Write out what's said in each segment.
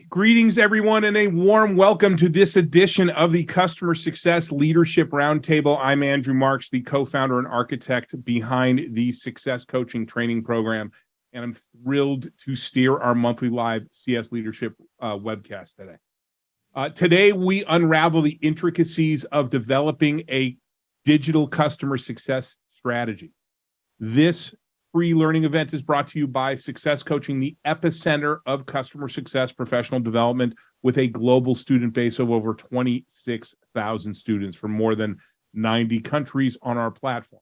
Greetings, everyone, and a warm welcome to this edition of the Customer Success Leadership Roundtable. I'm Andrew Marks, the co-founder and architect behind the Success Coaching Training Program, and I'm thrilled to steer our monthly live CS Leadership webcast today. Today, we unravel the intricacies of developing a digital customer success strategy. This free learning event is brought to you by Success Coaching, the epicenter of customer success professional development, with a global student base of over 26,000 students from more than 90 countries on our platform.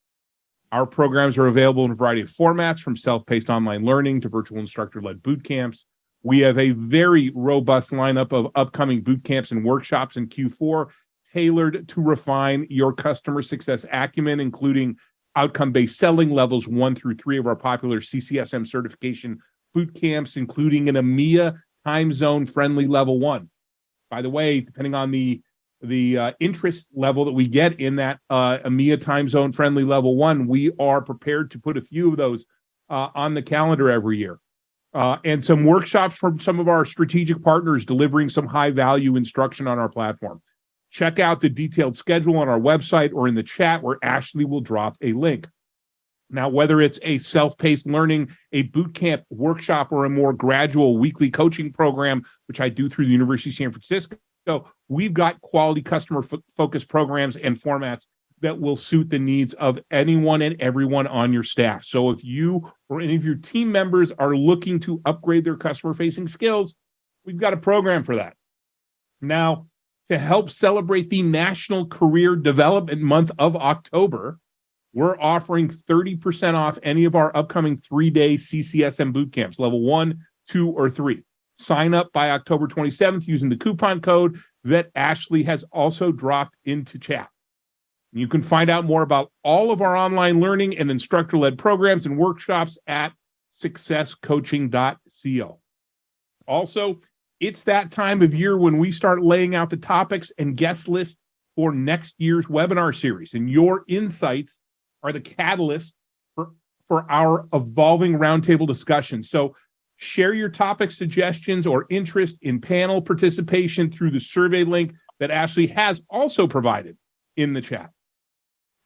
Our programs are available in a variety of formats, from self-paced online learning to virtual instructor-led boot camps. We have a very robust lineup of upcoming boot camps and workshops in Q4, tailored to refine your customer success acumen, including outcome-based selling levels 1 through 3 of our popular CCSM certification boot camps, including an EMEA time zone friendly level 1. By the way, depending on the interest level that we get in that EMEA time zone friendly level 1, we are prepared to put a few of those on the calendar every year. And some workshops from some of our strategic partners delivering some high value instruction on our platform. Check out the detailed schedule on our website or in the chat, where Ashley will drop a link. Now, whether it's a self-paced learning, a boot camp workshop, or a more gradual weekly coaching program, which I do through the University of San Francisco, we've got quality customer-focused programs and formats that will suit the needs of anyone and everyone on your staff. So if you or any of your team members are looking to upgrade their customer-facing skills, we've got a program for that. Now, to help celebrate the National Career Development Month of October, we're offering 30% off any of our upcoming 3-day CCSM boot camps, level 1, 2, or 3. Sign up by October 27th using the coupon code that Ashley has also dropped into chat. You can find out more about all of our online learning and instructor-led programs and workshops at successcoaching.co. Also, it's that time of year when we start laying out the topics and guest lists for next year's webinar series, and your insights are the catalyst for our evolving roundtable discussion. So share your topic suggestions or interest in panel participation through the survey link that Ashley has also provided in the chat.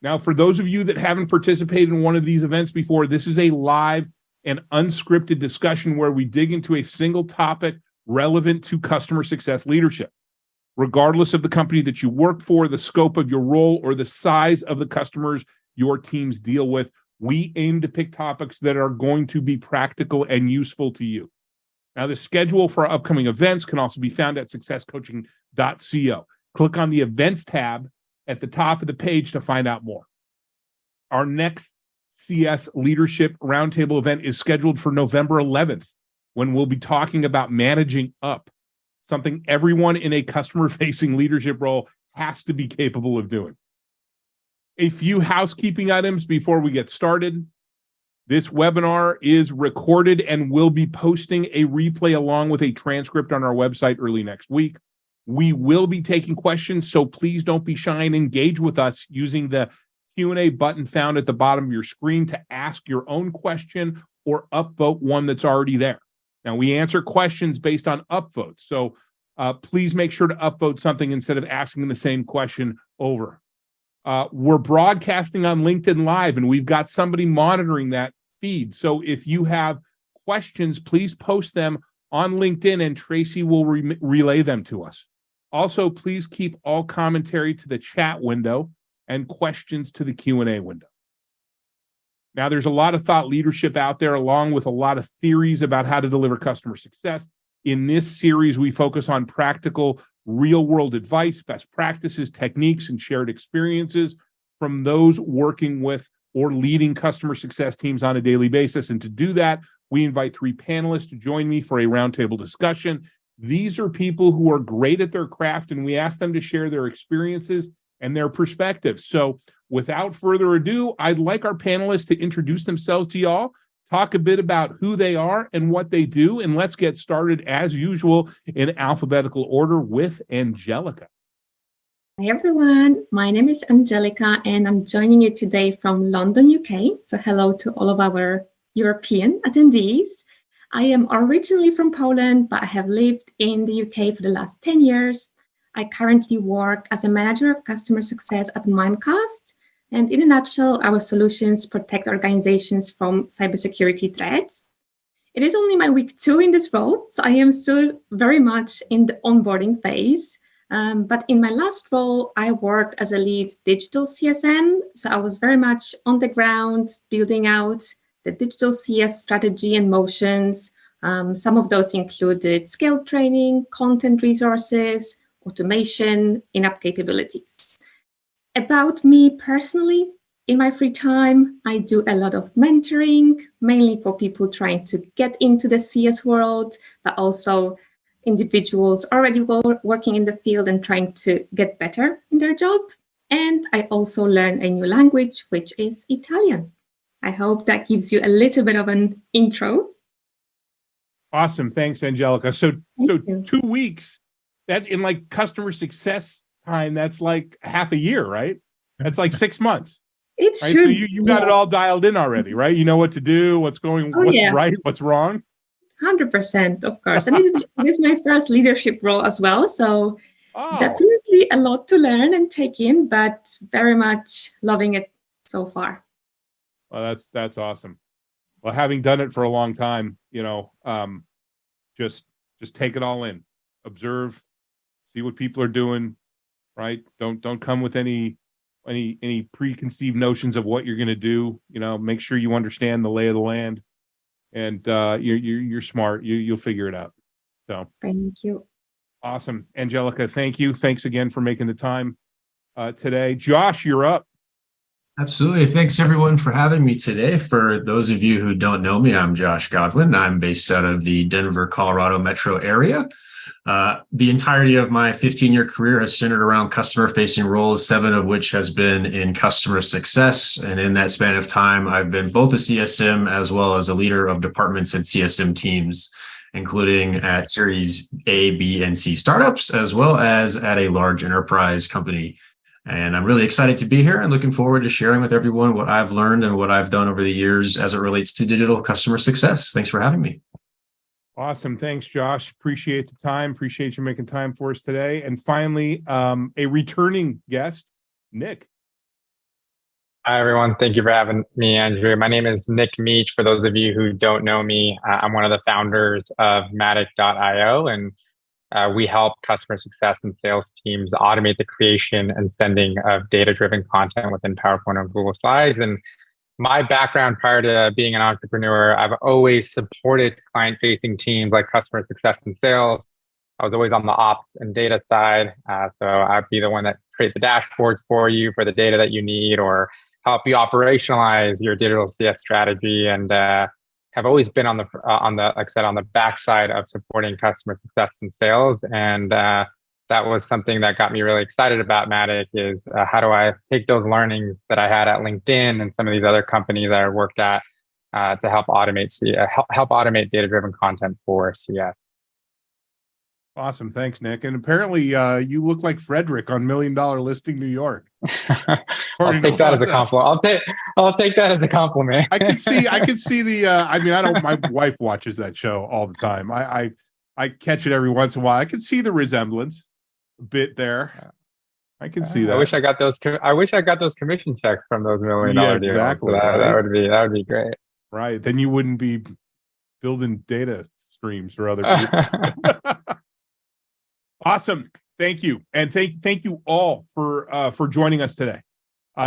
Now, for those of you that haven't participated in one of these events before, this is a live and unscripted discussion where we dig into a single topic relevant to customer success leadership. Regardless of the company that you work for, the scope of your role, or the size of the customers your teams deal with, we aim to pick topics that are going to be practical and useful to you. Now, the schedule for our upcoming events can also be found at successcoaching.co. Click on the events tab at the top of the page to find out more. Our next CS Leadership Roundtable event is scheduled for November 11th, when we'll be talking about managing up, something everyone in a customer-facing leadership role has to be capable of doing. A few housekeeping items before we get started. This webinar is recorded and we'll be posting a replay along with a transcript on our website early next week. We will be taking questions, so please don't be shy and engage with us using the Q&A button found at the bottom of your screen to ask your own question or upvote one that's already there. Now, we answer questions based on upvotes, so please make sure to upvote something instead of asking the same question over. We're broadcasting on LinkedIn Live, and we've got somebody monitoring that feed. So if you have questions, please post them on LinkedIn, and Tracy will relay them to us. Also, please keep all commentary to the chat window and questions to the Q&A window. Now, there's a lot of thought leadership out there, along with a lot of theories about how to deliver customer success. In this series, we focus on practical, real-world advice, best practices, techniques, and shared experiences from those working with or leading customer success teams on a daily basis. And to do that, we invite 3 panelists to join me for a roundtable discussion. These are people who are great at their craft, and we ask them to share their experiences and their perspectives. So without further ado, I'd like our panelists to introduce themselves to y'all, talk a bit about who they are and what they do, and let's get started as usual in alphabetical order with Angelika. Hi everyone, my name is Angelika and I'm joining you today from London, UK. So hello to all of our European attendees. I am originally from Poland, but I have lived in the UK for the last 10 years. I currently work as a manager of customer success at Mimecast. And in a nutshell, our solutions protect organizations from cybersecurity threats. It is only my week 2 in this role, so I am still very much in the onboarding phase. But in my last role, I worked as a lead digital CSM. So I was very much on the ground, building out the digital CS strategy and motions. Some of those included skill training, content resources, automation, in-app capabilities. About me personally, in my free time, I do a lot of mentoring, mainly for people trying to get into the CS world, but also individuals already working in the field and trying to get better in their job. And I also learn a new language, which is Italian. I hope that gives you a little bit of an intro. Awesome. Thanks, Angelika. So 2 weeks, that in like customer success time, that's like half a year, right? That's like 6 months. It's right? true. So you got it all dialed in already, right? You know what to do, what's right, what's wrong. 100%, of course. And it is my first leadership role as well. So definitely a lot to learn and take in, but very much loving it so far. Well, that's awesome. Well, having done it for a long time, just take it all in, observe, see what people are doing, right? Don't come with any preconceived notions of what you're going to do. Make sure you understand the lay of the land, and you're smart. You'll figure it out. So thank you. Awesome, Angelika. Thank you. Thanks again for making the time today. Josh, you're up. Absolutely. Thanks, everyone, for having me today. For those of you who don't know me, I'm Josh Godwin. I'm based out of the Denver, Colorado metro area. The entirety of my 15-year career has centered around customer-facing roles, 7 of which has been in customer success. And in that span of time, I've been both a CSM as well as a leader of departments and CSM teams, including at Series A, B, and C startups, as well as at a large enterprise company. And I'm really excited to be here and looking forward to sharing with everyone what I've learned and what I've done over the years as it relates to digital customer success. Thanks for having me. Awesome. Thanks, Josh. Appreciate the time. Appreciate you making time for us today. And finally, a returning guest, Nick. Hi, everyone. Thank you for having me, Andrew. My name is Nick Mijic. For those of you who don't know me, I'm one of the founders of Matic.io, and we help customer success and sales teams automate the creation and sending of data-driven content within PowerPoint and Google Slides. And my background prior to being an entrepreneur, I've always supported client-facing teams like customer success and sales. I was always on the ops and data side. So I'd be the one that create the dashboards for you for the data that you need, or help you operationalize your digital CS strategy. And have always been on the like I said, on the backside of supporting customer success and sales. And that was something that got me really excited about Matic, is how do I take those learnings that I had at LinkedIn and some of these other companies that I worked at to help automate data-driven content for CS. Awesome. Thanks, Nick. And apparently you look like Frederick on $1 Million Listing New York. I'll take that as a compliment. I'll take that as a compliment. I could see the my wife watches that show all the time. I catch it every once in a while. I can see the resemblance a bit there. I can see that. I wish I got those commission checks from those $1 million deals. Exactly. So that would be great. Right. Then you wouldn't be building data streams for other people. Awesome. Thank you. And thank you all for joining us today.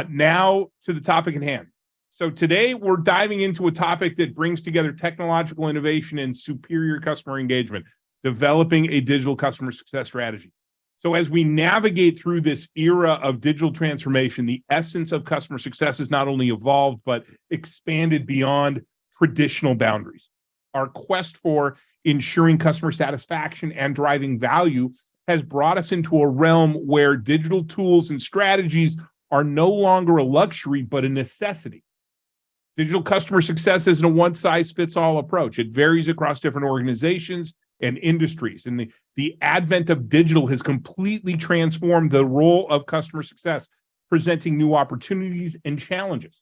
Now to the topic at hand. So today we're diving into a topic that brings together technological innovation and superior customer engagement, developing a digital customer success strategy. So as we navigate through this era of digital transformation, the essence of customer success has not only evolved, but expanded beyond traditional boundaries. Our quest for ensuring customer satisfaction and driving value has brought us into a realm where digital tools and strategies are no longer a luxury, but a necessity. Digital customer success isn't a one-size-fits-all approach. It varies across different organizations and industries. And the advent of digital has completely transformed the role of customer success, presenting new opportunities and challenges.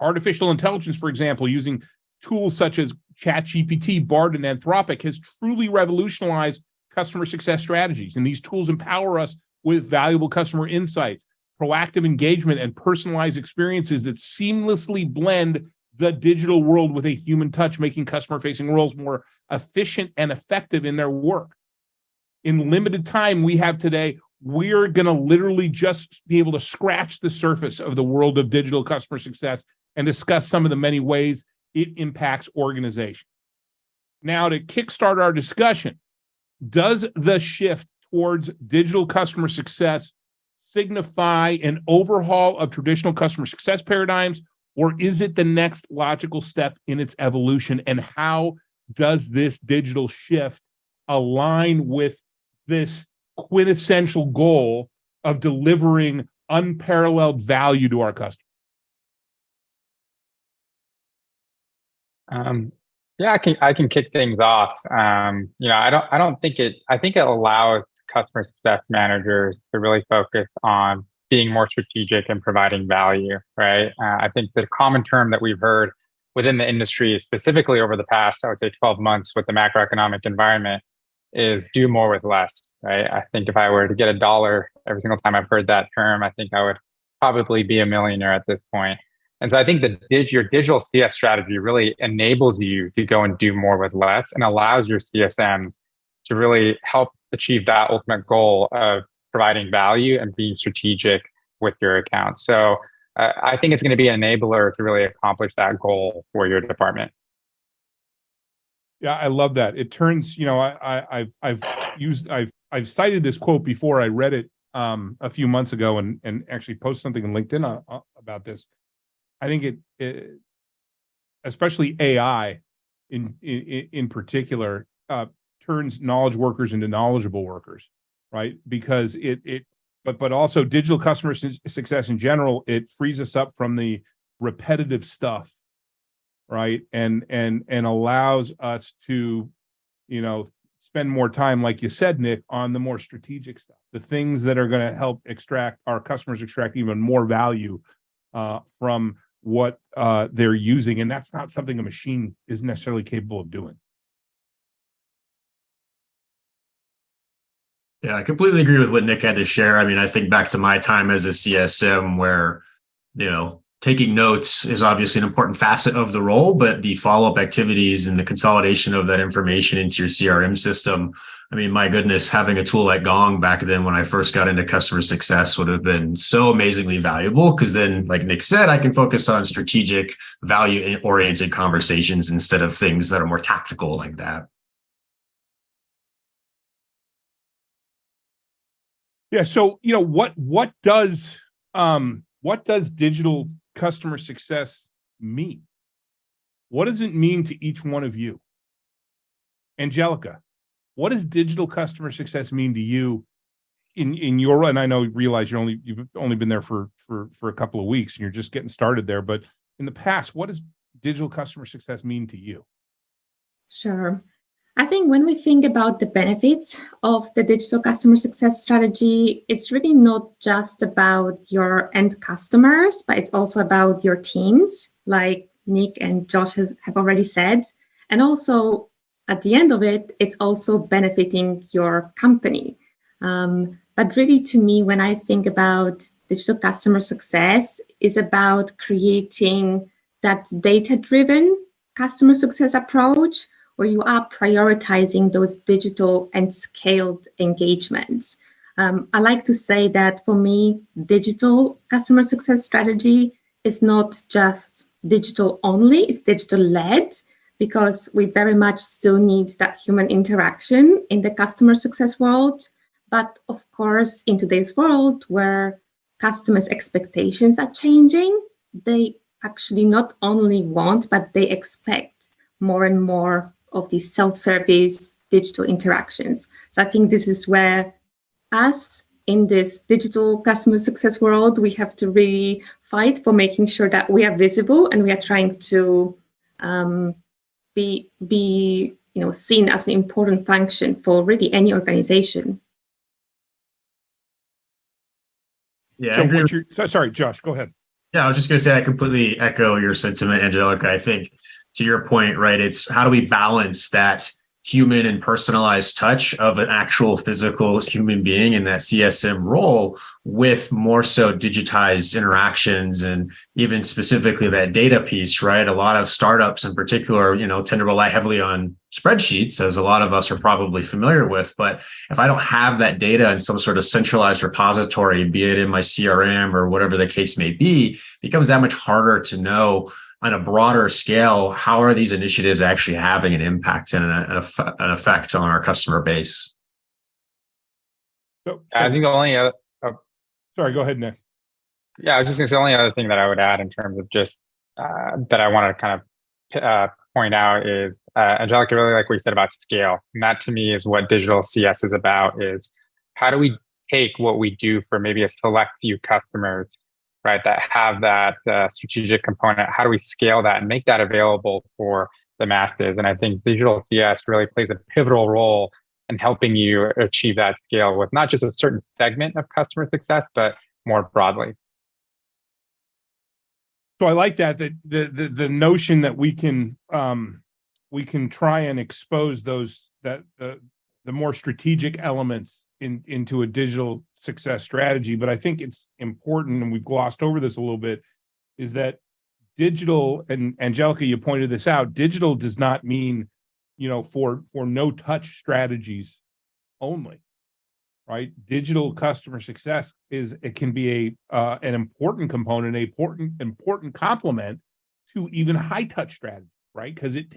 Artificial intelligence, for example, using tools such as ChatGPT, Bard, and Anthropic has truly revolutionized customer success strategies. And these tools empower us with valuable customer insights, proactive engagement, and personalized experiences that seamlessly blend the digital world with a human touch, making customer-facing roles more efficient and effective in their work. In limited time we have today, we're going to literally just be able to scratch the surface of the world of digital customer success and discuss some of the many ways it impacts organizations. Now, to kickstart our discussion, does the shift towards digital customer success signify an overhaul of traditional customer success paradigms, or is it the next logical step in its evolution? And how does this digital shift align with this quintessential goal of delivering unparalleled value to our customers? Yeah, I can kick things off. I think it allows customer success managers to really focus on being more strategic and providing value, right? I think the common term that we've heard within the industry, specifically over the past, I would say 12 months with the macroeconomic environment, is do more with less, right? I think if I were to get $1 every single time I've heard that term, I think I would probably be a millionaire at this point. And so I think your digital CS strategy really enables you to go and do more with less and allows your CSMs to really help achieve that ultimate goal of providing value and being strategic with your account. So I think it's going to be an enabler to really accomplish that goal for your department. Yeah, I love that. It turns, I've cited this quote before. I read it a few months ago and actually posted something on LinkedIn about this. I think it especially AI in particular, turns knowledge workers into knowledgeable workers, right? Because but also digital customer success in general, it frees us up from the repetitive stuff, right? And allows us to, spend more time, like you said, Nick, on the more strategic stuff, the things that are going to help our customers extract even more value from what they're using. And that's not something a machine is necessarily capable of doing. Yeah, I completely agree with what Nick had to share. I mean, I think back to my time as a CSM where, taking notes is obviously an important facet of the role, but the follow-up activities and the consolidation of that information into your CRM system. I mean, my goodness, having a tool like Gong back then when I first got into customer success would have been so amazingly valuable, because then, like Nick said, I can focus on strategic, value-oriented conversations instead of things that are more tactical like that. Yeah. So, what does digital customer success mean? What does it mean to each one of you? Angelika, what does digital customer success mean to you in your, and I realize you've only been there for a couple of weeks and you're just getting started there, but in the past, what does digital customer success mean to you? Sure. I think when we think about the benefits of the digital customer success strategy, it's really not just about your end customers, but it's also about your teams, like Nick and Josh have already said. And also, at the end of it, it's also benefiting your company. But really, to me, when I think about digital customer success, is about creating that data-driven customer success approach, where you are prioritizing those digital and scaled engagements. I like to say that for me, digital customer success strategy is not just digital only, it's digital led, because we very much still need that human interaction in the customer success world. But of course, in today's world where customers' expectations are changing, they actually not only want, but they expect more and more of these self-service digital interactions. So I think this is where us in this digital customer success world, we have to really fight for making sure that we are visible and we are trying to be seen as an important function for really any organization. Yeah. So sorry, Josh, go ahead. Yeah, I was just going to say, I completely echo your sentiment, Angelika. I think to your point, right, it's how do we balance that human and personalized touch of an actual physical human being in that CSM role with more so digitized interactions and even specifically that data piece, right? A lot of startups in particular, tend to rely heavily on spreadsheets, as a lot of us are probably familiar with. But if I don't have that data in some sort of centralized repository, be it in my CRM or whatever the case may be, it becomes that much harder to know on a broader scale, how are these initiatives actually having an impact and an effect on our customer base? I think the only other, sorry, go ahead, Nick. Yeah, I was just going to say the only other thing that I would add in terms of just that I want to kind of point out is, Angelika, really like what you said about scale. And that to me is what digital CS is about, is how do we take what we do for maybe a select few customers, right, that have that strategic component, how do we scale that and make that available for the masses? And I think digital CS really plays a pivotal role in helping you achieve that scale with not just a certain segment of customer success, but more broadly. So I like that the notion that we can try and expose those the more strategic elements into a digital success strategy. But I think it's important, and we've glossed over this a little bit, is that digital, and Angelika, you pointed this out, digital does not mean, for no touch strategies only, right? Digital customer success it can be an important component, important complement to even high touch strategy, right? Because it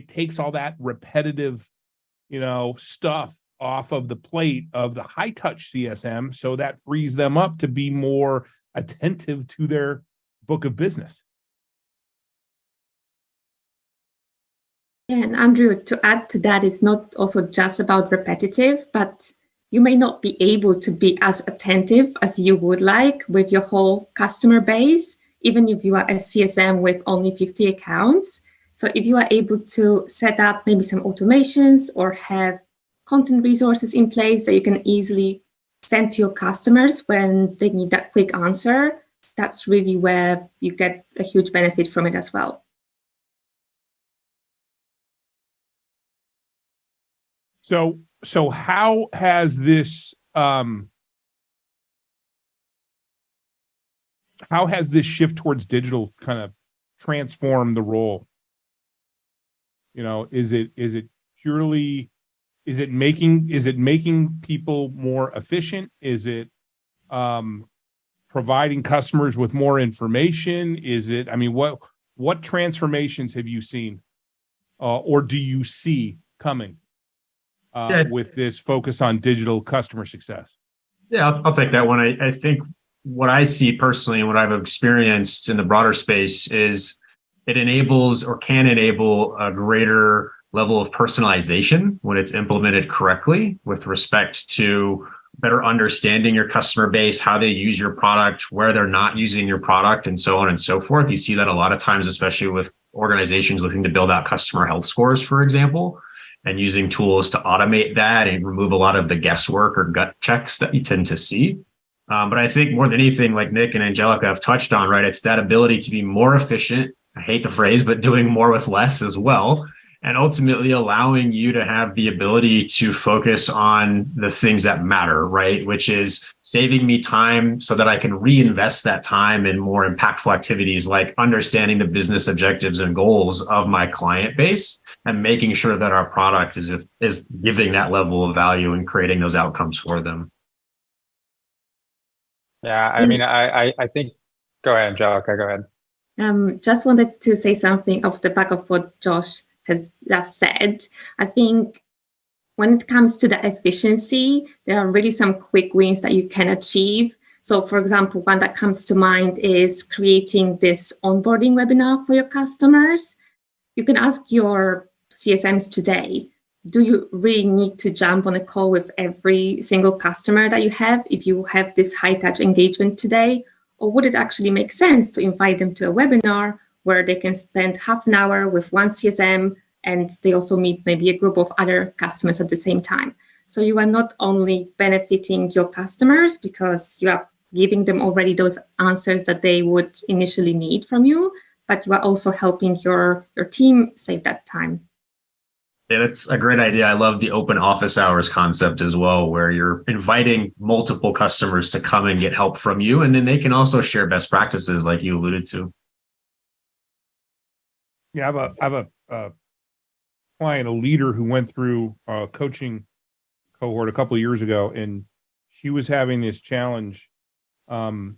takes all that repetitive, stuff off of the plate of the high touch CSM, so that frees them up to be more attentive to their book of business. And Andrew, to add to that, it's not also just about repetitive, but you may not be able to be as attentive as you would like with your whole customer base, even if you are a CSM with only 50 accounts. So if you are able to set up maybe some automations or have content resources in place that you can easily send to your customers when they need that quick answer, that's really where you get a huge benefit from it as well. So how has this shift towards digital kind of transformed the role? Is it purely, is it making people more efficient? Is it providing customers with more information? What transformations have you seen, or do you see coming with this focus on digital customer success? Yeah, I'll take that one. I think what I see personally and what I've experienced in the broader space is it enables or can enable a greater level of personalization when it's implemented correctly with respect to better understanding your customer base, how they use your product, where they're not using your product, and so on and so forth. You see that a lot of times, especially with organizations looking to build out customer health scores, for example, and using tools to automate that and remove a lot of the guesswork or gut checks that you tend to see. But I think more than anything, like Nick and Angelika have touched on, right, it's that ability to be more efficient. I hate the phrase, but doing more with less as well. And ultimately allowing you to have the ability to focus on the things that matter, right? Which is saving me time so that I can reinvest that time in more impactful activities like understanding the business objectives and goals of my client base and making sure that our product is giving that level of value and creating those outcomes for them. Yeah, I mean, I think, go ahead, Angelika, go ahead. Just wanted to say something off the back of what Josh has just said. I think when it comes to the efficiency, there are really some quick wins that you can achieve. So for example, one that comes to mind is creating this onboarding webinar for your customers. You can ask your CSMs today, do you really need to jump on a call with every single customer that you have if you have this high touch engagement today? Or would it actually make sense to invite them to a webinar where they can spend half an hour with one CSM and they also meet maybe a group of other customers at the same time? So you are not only benefiting your customers because you are giving them already those answers that they would initially need from you, but you are also helping your team save that time. Yeah, that's a great idea. I love the open office hours concept as well, where you're inviting multiple customers to come and get help from you, and then they can also share best practices like you alluded to. Yeah, I have a client, a leader who went through a coaching cohort a couple of years ago, and she was having this challenge. Her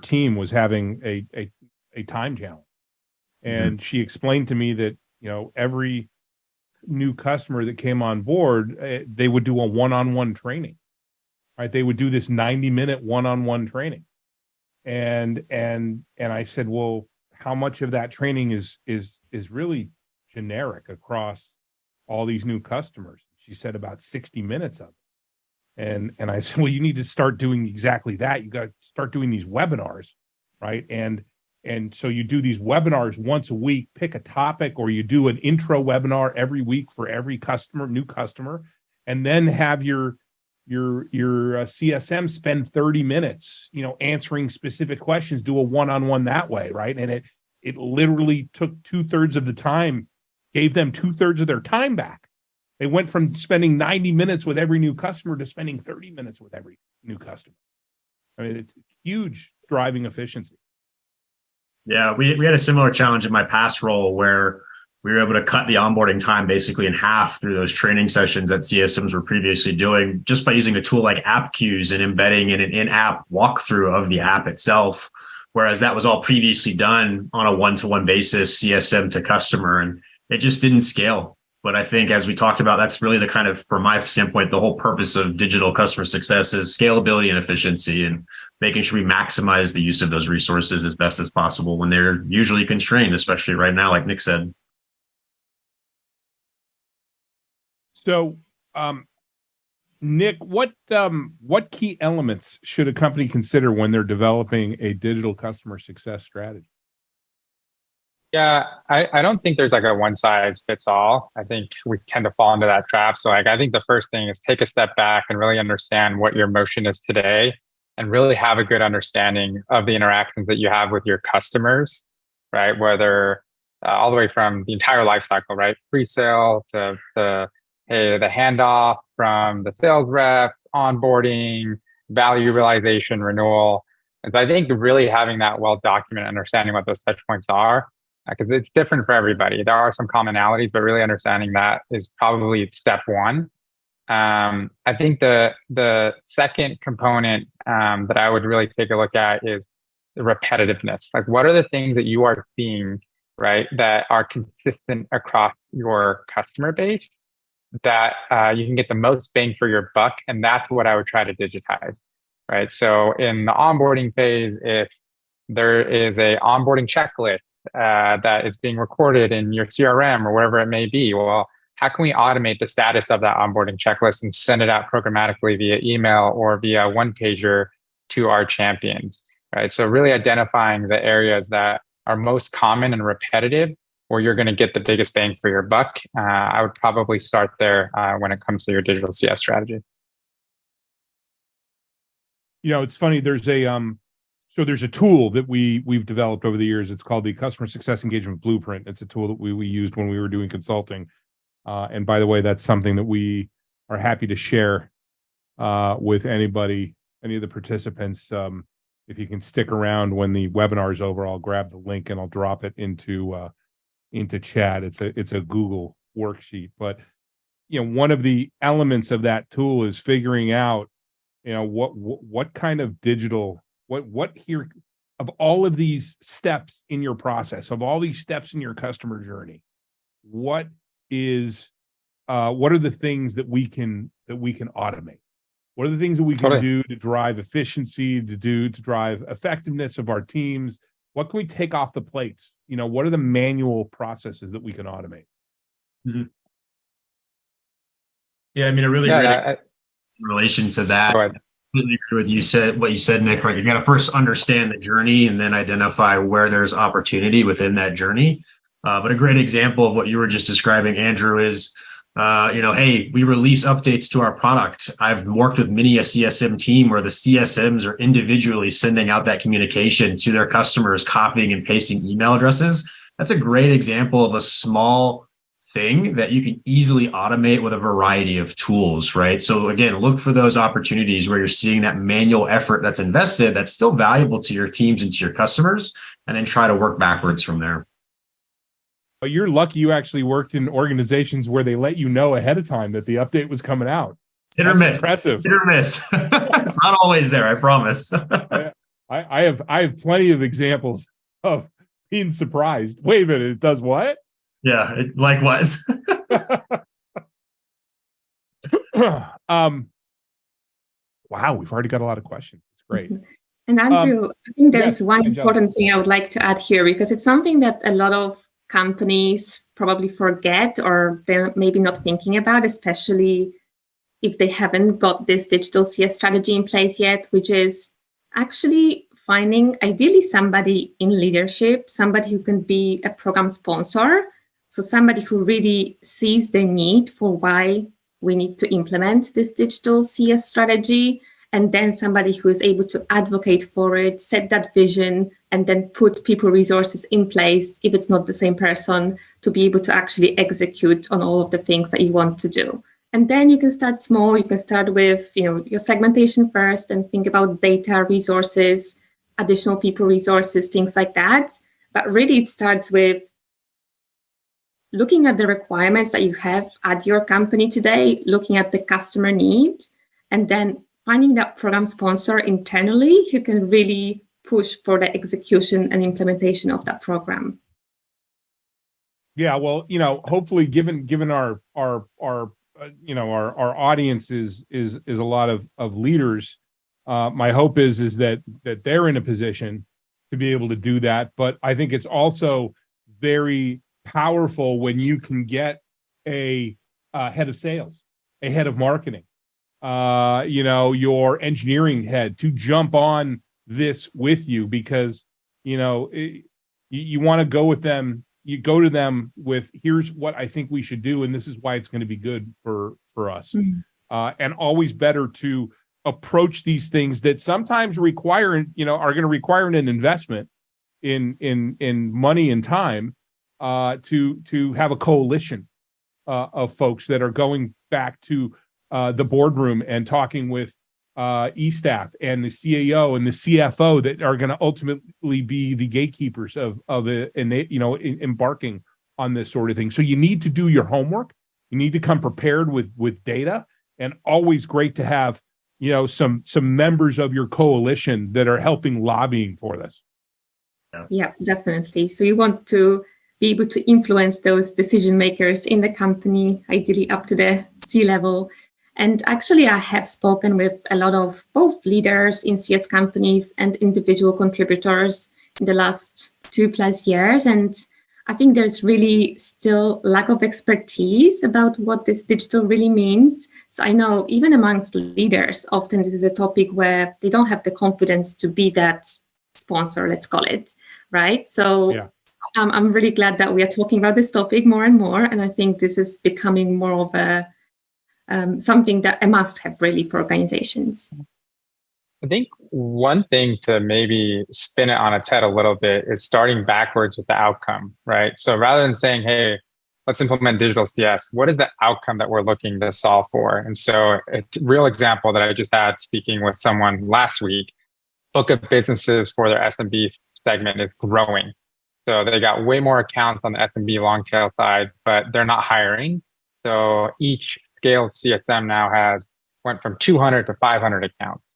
team was having a time challenge, and she explained to me that every new customer that came on board, they would do a one-on-one training, right? They would do this 90-minute one-on-one training, and I said, well, how much of that training is really generic across all these new customers? She said about 60 minutes of it. And I said, well, you need to start doing exactly that. You got to start doing these webinars, right? And so you do these webinars once a week, pick a topic, or you do an intro webinar every week for every new customer, and then have your CSM spend 30 minutes, answering specific questions, do a one-on-one that way, right? And it literally took 2/3 of the time, gave them 2/3 of their time back. They went from spending 90 minutes with every new customer to spending 30 minutes with every new customer. I mean, it's huge driving efficiency. Yeah, we had a similar challenge in my past role where we were able to cut the onboarding time basically in half through those training sessions that CSMs were previously doing, just by using a tool like app queues and embedding in an in-app walkthrough of the app itself. Whereas that was all previously done on a one-to-one basis, CSM to customer, and it just didn't scale. But I think, as we talked about, that's really the kind of, from my standpoint, the whole purpose of digital customer success is scalability and efficiency, and making sure we maximize the use of those resources as best as possible when they're usually constrained, especially right now, like Nick said. So, Nick, what key elements should a company consider when they're developing a digital customer success strategy? Yeah, I don't think there's like a one size fits all. I think we tend to fall into that trap. So I think the first thing is take a step back and really understand what your motion is today, and really have a good understanding of the interactions that you have with your customers, right? Whether all the way from the entire life cycle, right? Pre-sale to the handoff, from the sales rep, onboarding, value realization, renewal. And so I think really having that well-documented understanding what those touch points are, because it's different for everybody. There are some commonalities, but really understanding that is probably step one. I think the second component that I would really take a look at is the repetitiveness. Like, what are the things that you are seeing, right, that are consistent across your customer base that you can get the most bang for your buck? And that's what I would try to digitize, right? So in the onboarding phase, if there is a onboarding checklist that is being recorded in your CRM or wherever it may be, well, how can we automate the status of that onboarding checklist and send it out programmatically via email or via one pager to our champions, right? So really identifying the areas that are most common and repetitive, where you're going to get the biggest bang for your buck. I would probably start there when it comes to your digital CS strategy. It's funny. There's a tool that we've developed over the years. It's called the Customer Success Engagement Blueprint. It's a tool that we used when we were doing consulting. And by the way, that's something that we are happy to share with any of the participants. If you can stick around when the webinar is over, I'll grab the link and I'll drop it into chat. It's a Google worksheet. But one of the elements of that tool is figuring out what kind of digital, what here of all of these steps in your process, of all these steps in your customer journey, what are the things that we can automate? What are the things that we can do to drive efficiency, to drive effectiveness of our teams? What can we take off the plates? What are the manual processes that we can automate? Mm-hmm. Yeah, I mean, in relation to that, I completely agree with what you said, Nick. Right, you got to first understand the journey and then identify where there's opportunity within that journey. But a great example of what you were just describing, Andrew, is Hey, we release updates to our product. I've worked with many a CSM team where the CSMs are individually sending out that communication to their customers, copying and pasting email addresses. That's a great example of a small thing that you can easily automate with a variety of tools, right? So again, look for those opportunities where you're seeing that manual effort that's invested, that's still valuable to your teams and to your customers, and then try to work backwards from there. But you're lucky you actually worked in organizations where they let you know ahead of time that the update was coming out. Hit or miss. Impressive. Hit or miss. It's not always there, I promise. I have plenty of examples of being surprised. Wait a minute, it does what? Yeah, likewise. Wow, we've already got a lot of questions. It's great. And Andrew, I think there's one important thing I would like to add here, because it's something that a lot of companies probably forget, or they're maybe not thinking about, especially if they haven't got this digital CS strategy in place yet, which is actually finding ideally somebody in leadership, somebody who can be a program sponsor. So somebody who really sees the need for why we need to implement this digital CS strategy, and then somebody who is able to advocate for it, set that vision, and then put people resources in place, if it's not the same person, to be able to actually execute on all of the things that you want to do. And then you can start small. You can start with, your segmentation first and think about data, resources, additional people resources, things like that. But really it starts with looking at the requirements that you have at your company today, looking at the customer need, and then finding that program sponsor internally who can really push for the execution and implementation of that program. Yeah, well, hopefully, given our audience is a lot of leaders, my hope is that they're in a position to be able to do that. But I think it's also very powerful when you can get a head of sales, a head of marketing, your engineering head to jump on this with you, because you want to go with them. You go to them with, here's what I think we should do, and this is why it's going to be good for us. Mm-hmm. And always better to approach these things that sometimes are going to require an investment in money and time, to have a coalition of folks that are going back to the boardroom and talking with E-staff and the CAO and the CFO that are going to ultimately be the gatekeepers of embarking on this sort of thing. So you need to do your homework. You need to come prepared with data, and always great to have some members of your coalition that are helping lobbying for this. Yeah, definitely. So you want to be able to influence those decision makers in the company, ideally up to the C-level. And actually, I have spoken with a lot of both leaders in CS companies and individual contributors in the last 2+ years. And I think there's really still lack of expertise about what this digital really means. So I know even amongst leaders, often this is a topic where they don't have the confidence to be that sponsor, let's call it, right? So yeah. I'm really glad that we are talking about this topic more and more. And I think this is becoming more of a something that a must-have really for organizations. I think one thing to maybe spin it on its head a little bit is starting backwards with the outcome, right? So rather than saying, hey, let's implement digital CS, what is the outcome that we're looking to solve for? And so a real example that I just had speaking with someone last week, book of businesses for their SMB segment is growing. So they got way more accounts on the SMB long tail side, but they're not hiring. So each scaled CSM now went from 200 to 500 accounts.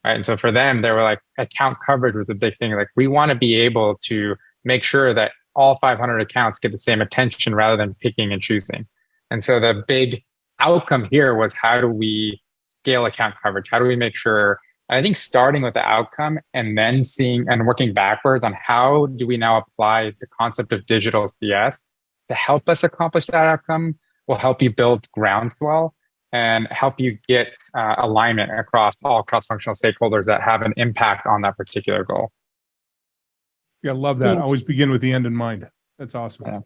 Right. And so for them, they were like, account coverage was a big thing. Like, we want to be able to make sure that all 500 accounts get the same attention rather than picking and choosing. And so the big outcome here was, how do we scale account coverage? How do we make sure? I think starting with the outcome and then seeing and working backwards on how do we now apply the concept of digital CS to help us accomplish that outcome will help you build groundswell and help you get alignment across all cross-functional stakeholders that have an impact on that particular goal. Yeah, love that. Yeah. Always begin with the end in mind. That's awesome. Yeah.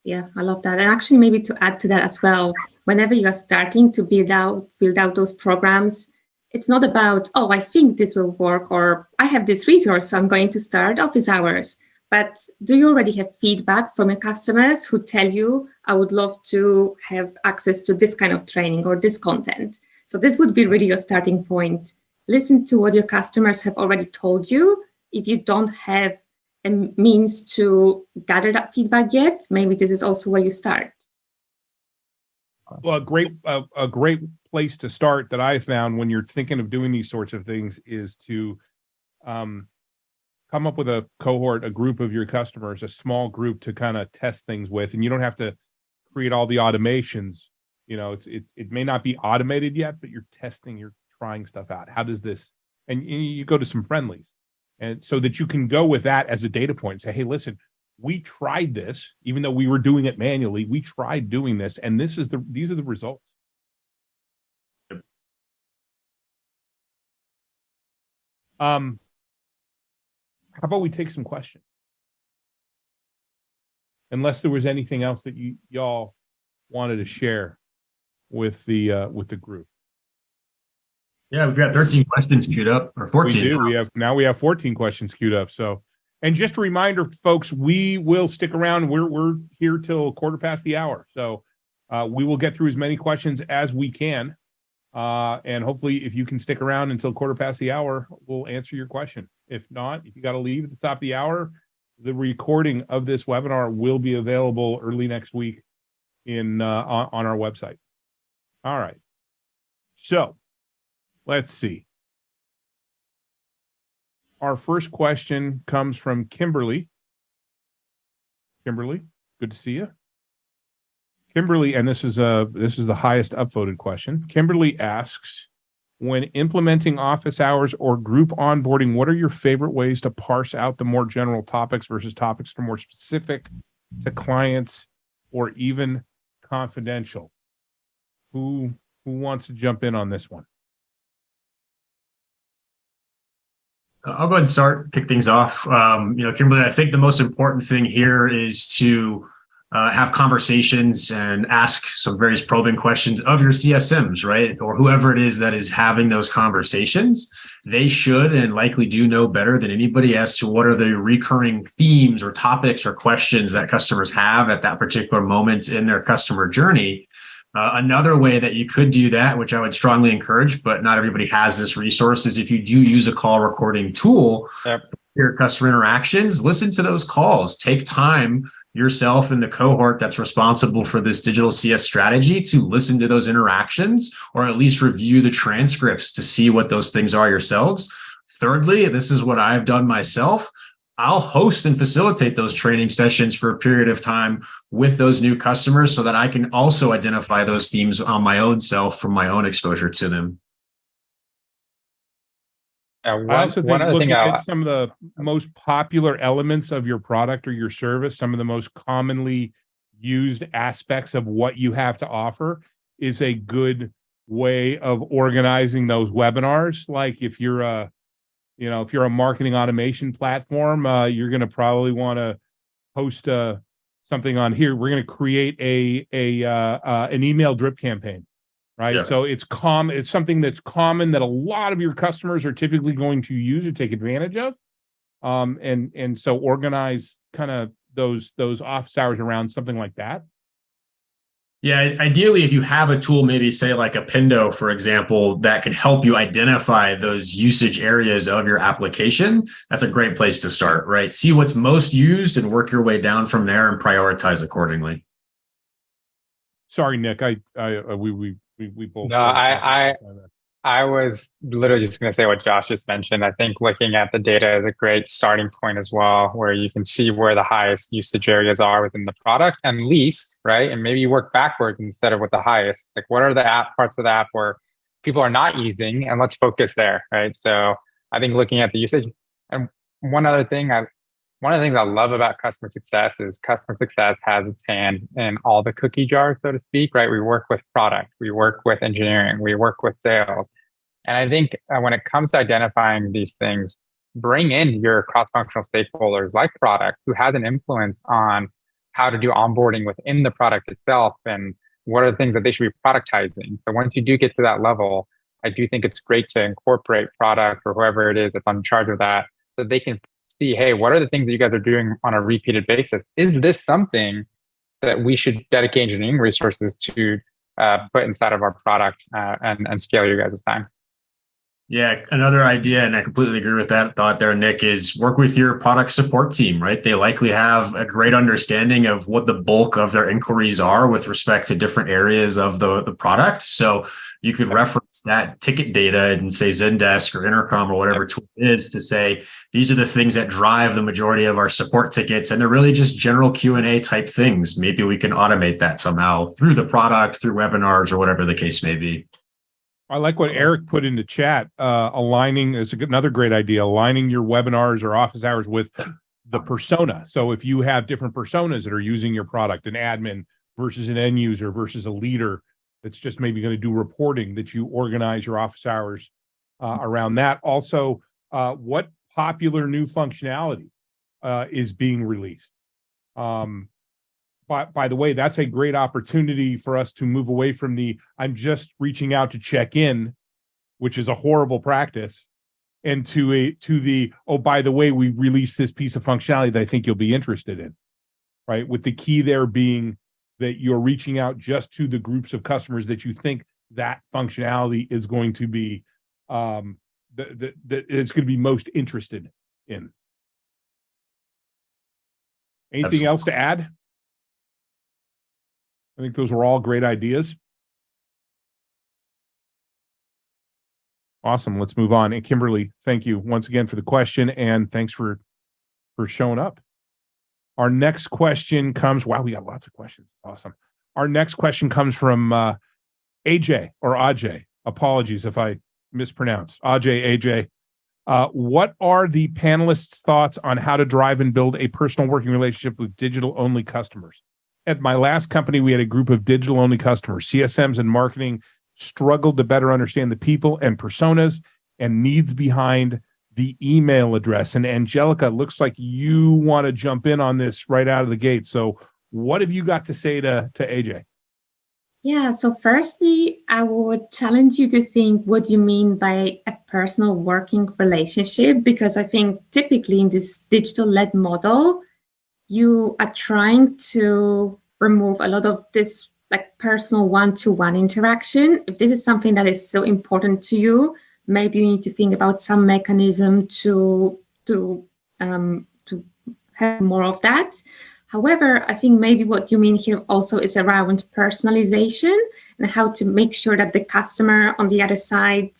Yeah, I love that. And actually, maybe to add to that as well, whenever you are starting to build out those programs, it's not about, oh, I think this will work, or I have this resource, so I'm going to start office hours. But do you already have feedback from your customers who tell you, I would love to have access to this kind of training or this content? So this would be really your starting point. Listen to what your customers have already told you. If you don't have a means to gather that feedback yet, maybe this is also where you start. Well, a great place to start that I found when you're thinking of doing these sorts of things is to come up with a cohort, a group of your customers, a small group to kind of test things with, and you don't have to create all the automations. You know, it may not be automated yet, but you're testing, you're trying stuff out. How does this? And you go to some friendlies, and so that you can go with that as a data point and say, hey, listen, we tried this, even though we were doing it manually. We tried doing this, and these are the results. How about we take some questions? Unless there was anything else that y'all wanted to share with the group. Yeah, we've got 13 questions queued up, or 14. We do. We have 14 questions queued up. So, and just a reminder, folks, we will stick around. We're here till 1:15. So we will get through as many questions as we can. And hopefully, if you can stick around until 1:15, we'll answer your question. If not, if you got to leave at the top of the hour, the recording of this webinar will be available early next week on our website. All right. So let's see. Our first question comes from Kimberly. Kimberly, good to see you. Kimberly, and this is the highest upvoted question. Kimberly asks, when implementing office hours or group onboarding, what are your favorite ways to parse out the more general topics versus topics that are more specific to clients or even confidential? Who wants to jump in on this one? I'll go ahead and start, kick things off. Kimberly, I think the most important thing here is to have conversations and ask some various probing questions of your CSMs, right? Or whoever it is that is having those conversations. They should and likely do know better than anybody as to what are the recurring themes or topics or questions that customers have at that particular moment in their customer journey. Another way that you could do that, which I would strongly encourage, but not everybody has this resource, is if you do use a call recording tool, for your customer interactions, listen to those calls. Take time yourself and the cohort that's responsible for this digital CS strategy to listen to those interactions, or at least review the transcripts to see what those things are yourselves. Thirdly, this is what I've done myself. I'll host and facilitate those training sessions for a period of time with those new customers so that I can also identify those themes on my own self from my own exposure to them. I also think looking at some of the most popular elements of your product or your service, some of the most commonly used aspects of what you have to offer is a good way of organizing those webinars. Like if you're a marketing automation platform, you're going to probably want to host something on here. We're going to create an email drip campaign, right? Yeah. So it's common. It's something that's common that a lot of your customers are typically going to use or take advantage of, and so organize kind of those office hours around something like that. Yeah, ideally, if you have a tool, maybe say like a Pindo, for example, that can help you identify those usage areas of your application, that's a great place to start, right? See what's most used and work your way down from there and prioritize accordingly. Sorry, Nick, we both. No, I was literally just going to say what Josh just mentioned. I think looking at the data is a great starting point as well, where you can see where the highest usage areas are within the product and least, right? And maybe you work backwards instead of with the highest. Like, what are the parts of the app where people are not using, and let's focus there, right? So I think looking at the usage. And one of the things I love about customer success is customer success has its hand in all the cookie jars, so to speak, right? We work with product, we work with engineering, we work with sales. And I think when it comes to identifying these things, bring in your cross-functional stakeholders like product, who has an influence on how to do onboarding within the product itself and what are the things that they should be productizing. So once you do get to that level, I do think it's great to incorporate product or whoever it is that's on charge of that, so they can see, hey, what are the things that you guys are doing on a repeated basis? Is this something that we should dedicate engineering resources to put inside of our product and scale your guys' time? Yeah, another idea, and I completely agree with that thought there, Nick, is work with your product support team, right? They likely have a great understanding of what the bulk of their inquiries are with respect to different areas of the product. So you could reference that ticket data and say Zendesk or Intercom or whatever tool it is to say, these are the things that drive the majority of our support tickets. And they're really just general Q&A type things. Maybe we can automate that somehow through the product, through webinars or whatever the case may be. I like what Eric put into chat. Aligning is another great idea. Aligning your webinars or office hours with the persona. So if you have different personas that are using your product, an admin versus an end user versus a leader that's just maybe going to do reporting, that you organize your office hours around that. Also, what popular new functionality is being released? By the way, that's a great opportunity for us to move away from the I'm just reaching out to check in, which is a horrible practice, and to the, oh, by the way, we released this piece of functionality that I think you'll be interested in, right? With the key there being that you're reaching out just to the groups of customers that you think that functionality is going to be that it's going to be most interested in. Anything Absolutely. else to add? I think those were all great ideas. Awesome. Let's move on. And Kimberly, thank you once again for the question, and thanks for showing up. Our next question comes, wow, we got lots of questions. Awesome. Our next question comes from AJ or Ajay. Apologies if I mispronounce. AJ. What are the panelists' thoughts on how to drive and build a personal working relationship with digital-only customers? At my last company, we had a group of digital-only customers. CSMs and marketing struggled to better understand the people and personas and needs behind the email address. And Angelika, looks like you want to jump in on this right out of the gate. So what have you got to say to AJ? Yeah, so firstly, I would challenge you to think what you mean by a personal working relationship, because I think typically in this digital-led model, you are trying to remove a lot of this like personal one-to-one interaction. If this is something that is so important to you, maybe you need to think about some mechanism to have more of that. However, I think maybe what you mean here also is around personalization and how to make sure that the customer on the other side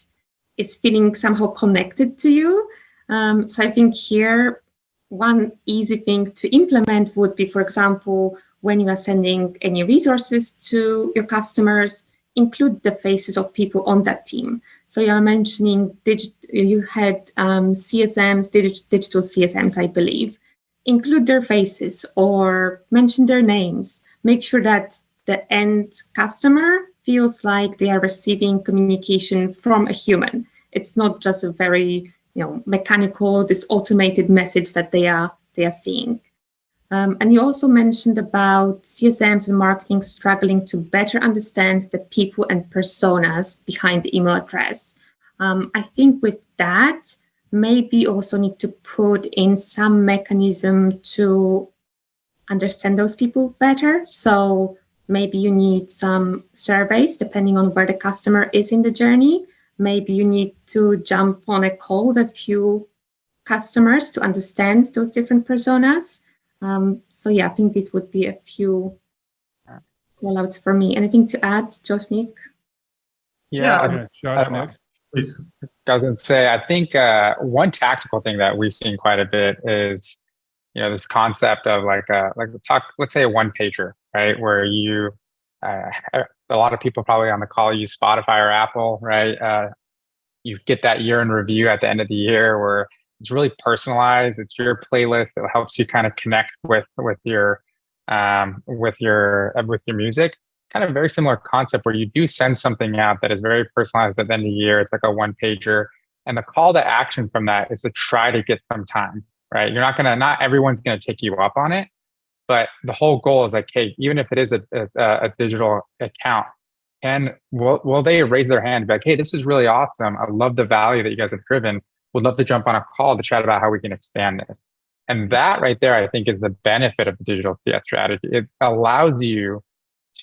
is feeling somehow connected to you. So I think here, one easy thing to implement would be, for example, when you are sending any resources to your customers, include the faces of people on that team. So you are mentioning you had CSMs, digital CSMs, I believe. Include their faces or mention their names. Make sure that the end customer feels like they are receiving communication from a human. It's not just a very mechanical, this automated message that they are seeing. And you also mentioned about CSMs and marketing struggling to better understand the people and personas behind the email address. I think with that, maybe also need to put in some mechanism to understand those people better. So maybe you need some surveys depending on where the customer is in the journey. Maybe you need to jump on a call with a few customers to understand those different personas. So yeah, I think this would be a few call-outs for me. Anything to add, Josh, Nick? Yeah, Josh, Nick, please. I was going to say, I think one tactical thing that we've seen quite a bit is, this concept of let's say a one pager, right? Where you, a lot of people probably on the call use Spotify or Apple, right? You get that year in review at the end of the year where it's really personalized. It's your playlist. It helps you kind of connect with your music. Kind of a very similar concept where you do send something out that is very personalized at the end of the year. It's like a one pager, and the call to action from that is to try to get some time, right? Not everyone's going to take you up on it, But the whole goal is like, hey, even if it is a digital account, will they raise their hand and be like, hey, this is really awesome. I love the value that you guys have driven. Would love to jump on a call to chat about how we can expand this. And that right there, I think, is the benefit of the digital CS strategy. It allows you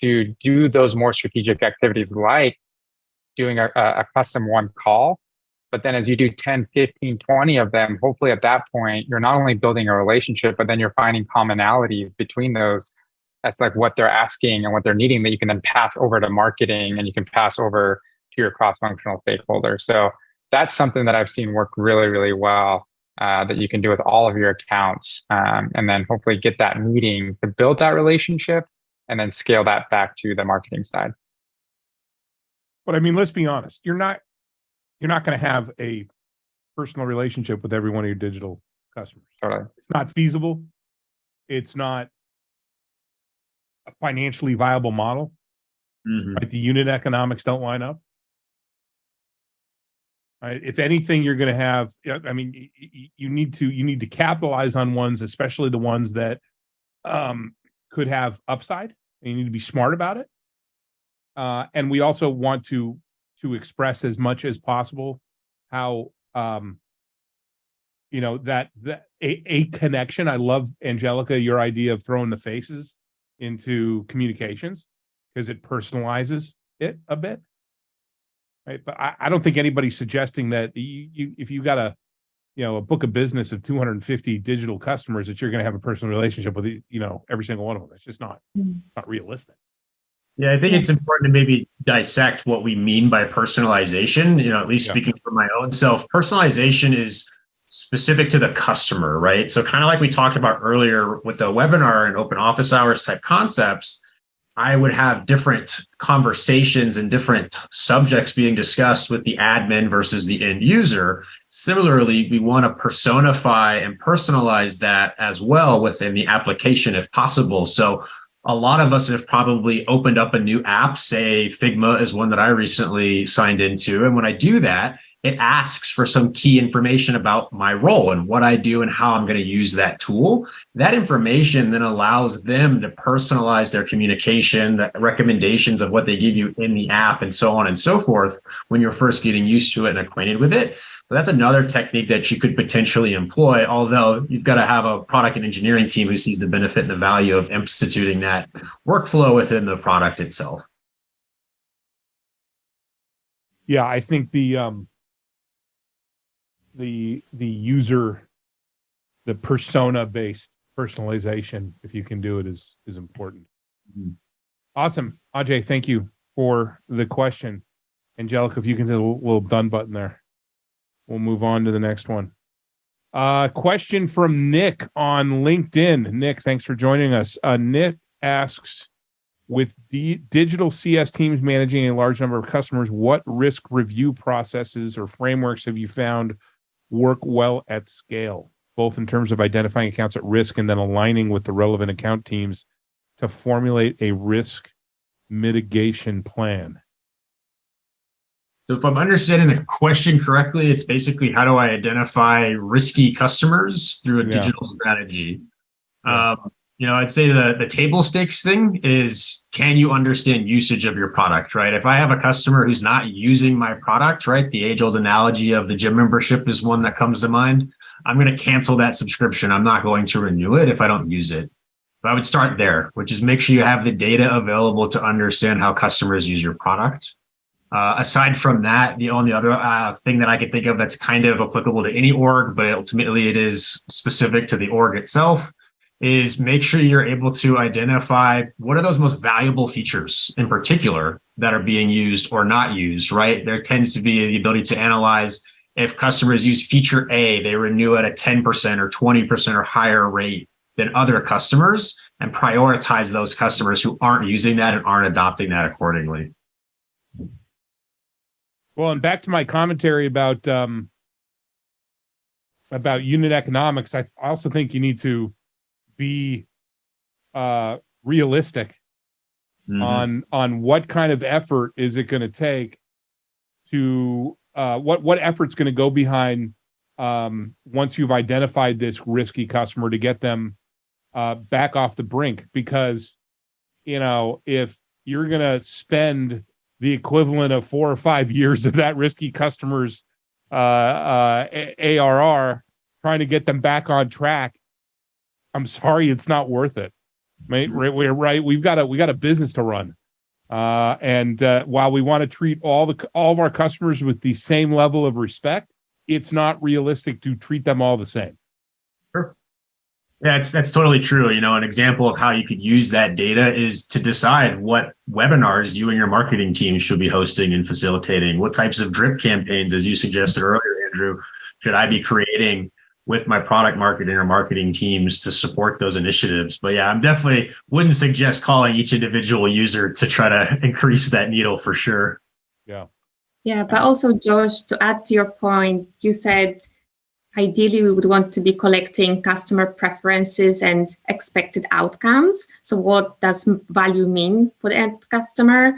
to do those more strategic activities like doing a custom one call. But then as you do 10, 15, 20 of them, hopefully at that point, you're not only building a relationship, but then you're finding commonalities between those. That's like what they're asking and what they're needing that you can then pass over to marketing and you can pass over to your cross-functional stakeholders. So that's something that I've seen work really, really well that you can do with all of your accounts, and then hopefully get that meeting to build that relationship and then scale that back to the marketing side. But I mean, let's be honest. You're not going to have a personal relationship with every one of your digital customers. Totally. It's not feasible. It's not a financially viable model. Right? The unit economics don't line up. Right? If anything, you're going to have, I mean, you need to capitalize on ones, especially the ones that could have upside, and you need to be smart about it. And we also want to express as much as possible how that a connection. I love, Angelika, your idea of throwing the faces into communications because it personalizes it a bit. Right? But I don't think anybody's suggesting that if you got a book of business of 250 digital customers that you're going to have a personal relationship with every single one of them. It's just not realistic. Yeah, I think it's important to maybe dissect what we mean by personalization, at least speaking for my own self. Personalization is specific to the customer, right? So kind of like we talked about earlier with the webinar and open office hours type concepts, I would have different conversations and different subjects being discussed with the admin versus the end user. Similarly, we want to personify and personalize that as well within the application if possible. So a lot of us have probably opened up a new app, say Figma is one that I recently signed into. And when I do that, it asks for some key information about my role and what I do and how I'm going to use that tool. That information then allows them to personalize their communication, the recommendations of what they give you in the app and so on and so forth when you're first getting used to it and acquainted with it. So that's another technique that you could potentially employ, although you've got to have a product and engineering team who sees the benefit and the value of instituting that workflow within the product itself. Yeah, I think the user, the persona-based personalization, if you can do it, is important. Awesome. Ajay, thank you for the question. Angelika, if you can hit a little done button there. We'll move on to the next one. Question from Nick on LinkedIn. Nick, thanks for joining us. Nick asks, with digital CS teams managing a large number of customers, what risk review processes or frameworks have you found work well at scale, both in terms of identifying accounts at risk and then aligning with the relevant account teams to formulate a risk mitigation plan? So if I'm understanding the question correctly, it's basically how do I identify risky customers through a digital strategy? I'd say the table stakes thing is, can you understand usage of your product, right? If I have a customer who's not using my product, right? The age-old analogy of the gym membership is one that comes to mind. I'm going to cancel that subscription. I'm not going to renew it if I don't use it. But I would start there, which is make sure you have the data available to understand how customers use your product. Aside from that, the only other thing that I could think of that's kind of applicable to any org, but ultimately it is specific to the org itself, is make sure you're able to identify what are those most valuable features in particular that are being used or not used, right? There tends to be the ability to analyze if customers use feature A, they renew at a 10% or 20% or higher rate than other customers, and prioritize those customers who aren't using that and aren't adopting that accordingly. Well, and back to my commentary about unit economics, I also think you need to be realistic on what kind of effort is it going to take to what effort's going to go behind once you've identified this risky customer to get them back off the brink, because, if you're going to spend the equivalent of 4 or 5 years of that risky customer's ARR trying to get them back on track, I'm sorry, it's not worth it. We're right. We've got a business to run. And while we want to treat all of our customers with the same level of respect, it's not realistic to treat them all the same. Sure. Yeah, that's totally true. An example of how you could use that data is to decide what webinars you and your marketing team should be hosting and facilitating. What types of drip campaigns, as you suggested earlier, Andrew, should I be creating with my product marketing or marketing teams to support those initiatives? But yeah, I'm definitely wouldn't suggest calling each individual user to try to increase that needle for sure. Yeah. Yeah, but also, Josh, to add to your point, you said ideally we would want to be collecting customer preferences and expected outcomes. So what does value mean for the end customer?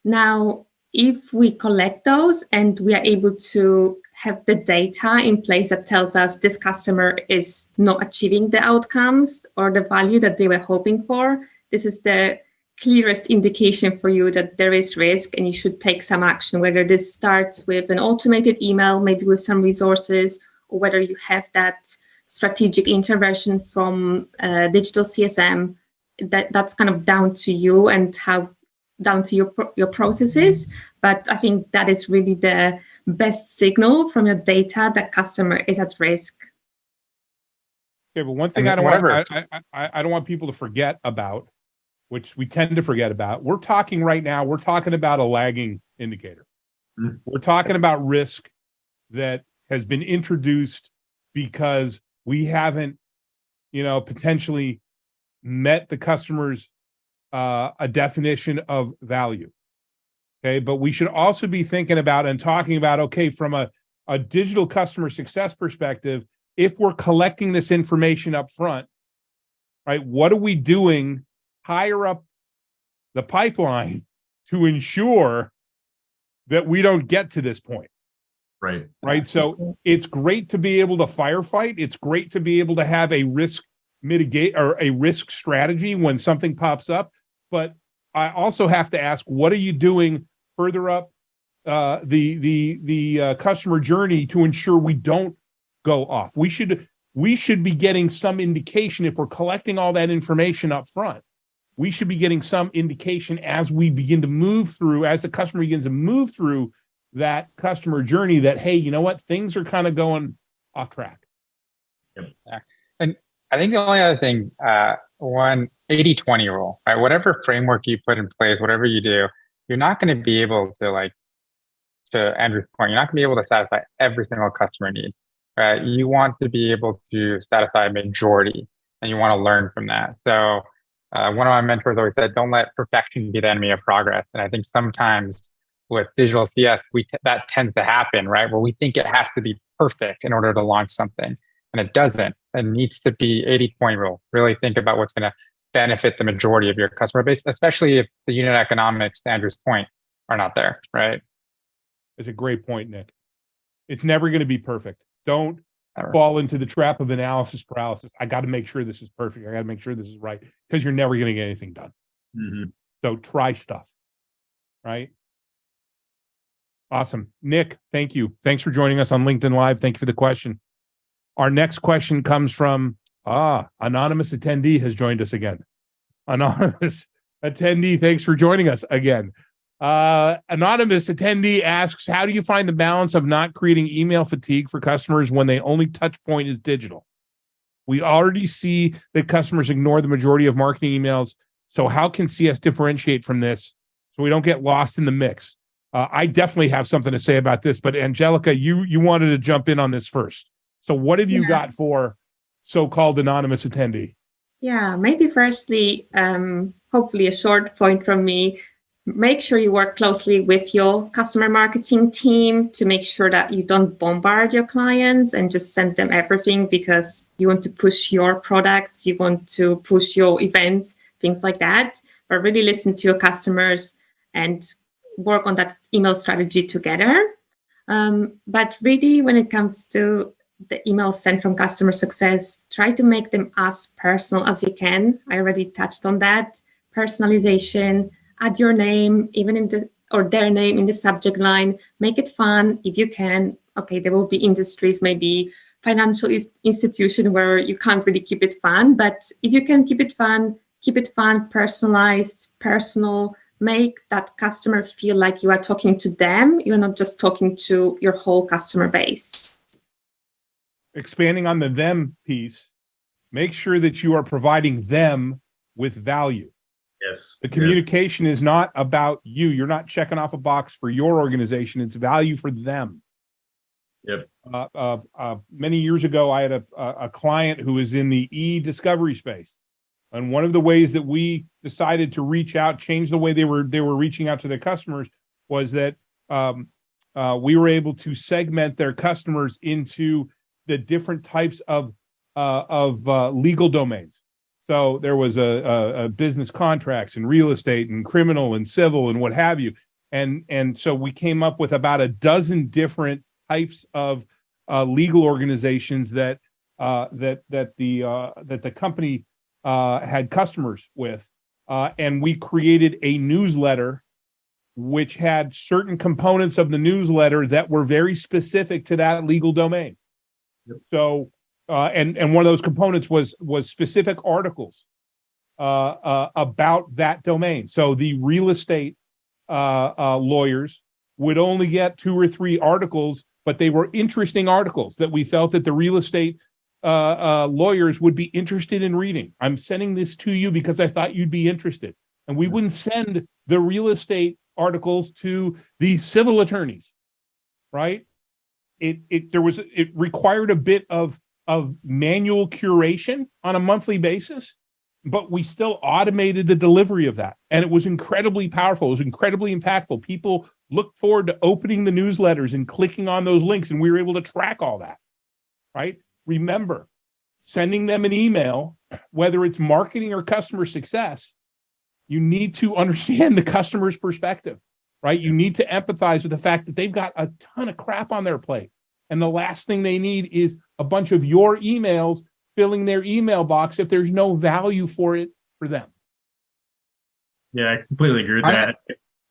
Now, if we collect those and we are able to have the data in place that tells us this customer is not achieving the outcomes or the value that they were hoping for, this is the clearest indication for you that there is risk and you should take some action, whether this starts with an automated email, maybe with some resources, or whether you have that strategic intervention from digital CSM. That's kind of down to you and down to your processes. But I think that is really the best signal from your data that customer is at risk. Okay, but one thing I don't want people to forget about, which we tend to forget about, we're talking about a lagging indicator. Mm-hmm. We're talking about risk that has been introduced because we haven't, potentially met the customer's a definition of value. Okay, but we should also be thinking about and talking about, okay, from a digital customer success perspective, if we're collecting this information up front, right, what are we doing higher up the pipeline to ensure that we don't get to this point? Right. So it's great to be able to firefight. It's great to be able to have a risk mitigate or a risk strategy when something pops up. But I also have to ask, what are you doing further up the customer journey to ensure we don't go off? We should be getting some indication if we're collecting all that information up front. We should be getting some indication as we begin to move through, as the customer begins to move through that customer journey, that, hey, you know what, things are kind of going off track. Yeah. And I think the only other thing, 80-20 rule, right? Whatever framework you put in place, whatever you do, you're not going to be able to Andrew's point, you're not going to be able to satisfy every single customer need, right? You want to be able to satisfy a majority, and you want to learn from that. So one of my mentors always said, don't let perfection be the enemy of progress. And I think sometimes with digital CS, that tends to happen, right? Where we think it has to be perfect in order to launch something, and it doesn't. It needs to be 80-20 rule. Really think about what's going to benefit the majority of your customer base, especially if the unit economics, to Andrew's point, are not there, right? It's a great point, Nick. It's never going to be perfect. Don't fall into the trap of analysis paralysis. I got to make sure this is perfect. I got to make sure this is right, because you're never going to get anything done. Mm-hmm. So try stuff, right? Awesome. Nick, thank you. Thanks for joining us on LinkedIn Live. Thank you for the question. Our next question comes from anonymous attendee has joined us again. Anonymous attendee, thanks for joining us again. Anonymous attendee asks, how do you find the balance of not creating email fatigue for customers when the only touch point is digital? We already see that customers ignore the majority of marketing emails. So how can CS differentiate from this so we don't get lost in the mix? I definitely have something to say about this, but Angelika, you wanted to jump in on this first. So what have you got for so-called anonymous attendee? Yeah, maybe firstly, hopefully a short point from me. Make sure you work closely with your customer marketing team to make sure that you don't bombard your clients and just send them everything because you want to push your products, you want to push your events, things like that. But really listen to your customers and work on that email strategy together. But really, when it comes to the emails sent from customer success, try to make them as personal as you can. I already touched on that. Personalization, add your name, even in or their name in the subject line. Make it fun if you can. Okay, there will be industries, maybe financial institution where you can't really keep it fun, but if you can keep it fun, personalized, personal, make that customer feel like you are talking to them. You're not just talking to your whole customer base. Expanding on the them piece, make sure that you are providing them with value. Yes. The communication is not about you. You're not checking off a box for your organization. It's value for them. Yep. Many years ago, I had a client who was in the e-discovery space. And one of the ways that we decided to reach out, change the way they were reaching out to their customers, was that we were able to segment their customers into the different types of legal domains. So there was a business contracts and real estate and criminal and civil and what have you. And so we came up with about a dozen different types of legal organizations that the company had customers with, and we created a newsletter which had certain components of the newsletter that were very specific to that legal domain. Yep. So, and one of those components was specific articles about that domain. So the real estate lawyers would only get 2 or 3 articles, but they were interesting articles that we felt that the real estate lawyers would be interested in reading. I'm sending this to you because I thought you'd be interested. And we wouldn't send the real estate articles to the civil attorneys, right? It required a bit of manual curation on a monthly basis, but we still automated the delivery of that. And it was incredibly powerful. It was incredibly impactful. People looked forward to opening the newsletters and clicking on those links, and we were able to track all that, right? Remember, sending them an email, whether it's marketing or customer success, you need to understand the customer's perspective, right? You need to empathize with the fact that they've got a ton of crap on their plate. And the last thing they need is a bunch of your emails filling their email box if there's no value for it for them. Yeah, I completely agree with that.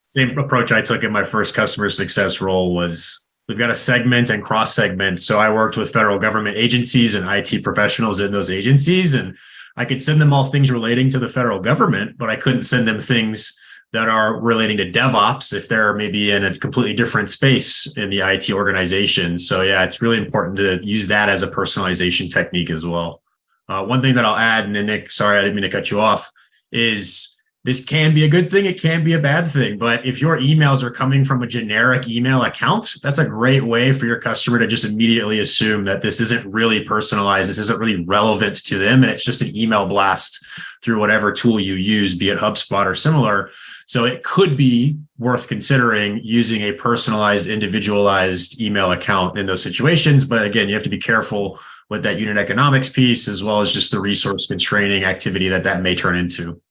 Same approach I took in my first customer success role was we've got to segment and cross-segment. So I worked with federal government agencies and IT professionals in those agencies, and I could send them all things relating to the federal government, but I couldn't send them things that are relating to DevOps if they're maybe in a completely different space in the IT organization. So yeah, it's really important to use that as a personalization technique as well. One thing that I'll add, and then Nick, sorry, I didn't mean to cut you off, is this can be a good thing. It can be a bad thing. But if your emails are coming from a generic email account, that's a great way for your customer to just immediately assume that this isn't really personalized. This isn't really relevant to them. And it's just an email blast through whatever tool you use, be it HubSpot or similar. So it could be worth considering using a personalized, individualized email account in those situations. But again, you have to be careful with that unit economics piece, as well as just the resource constraining activity that may turn into.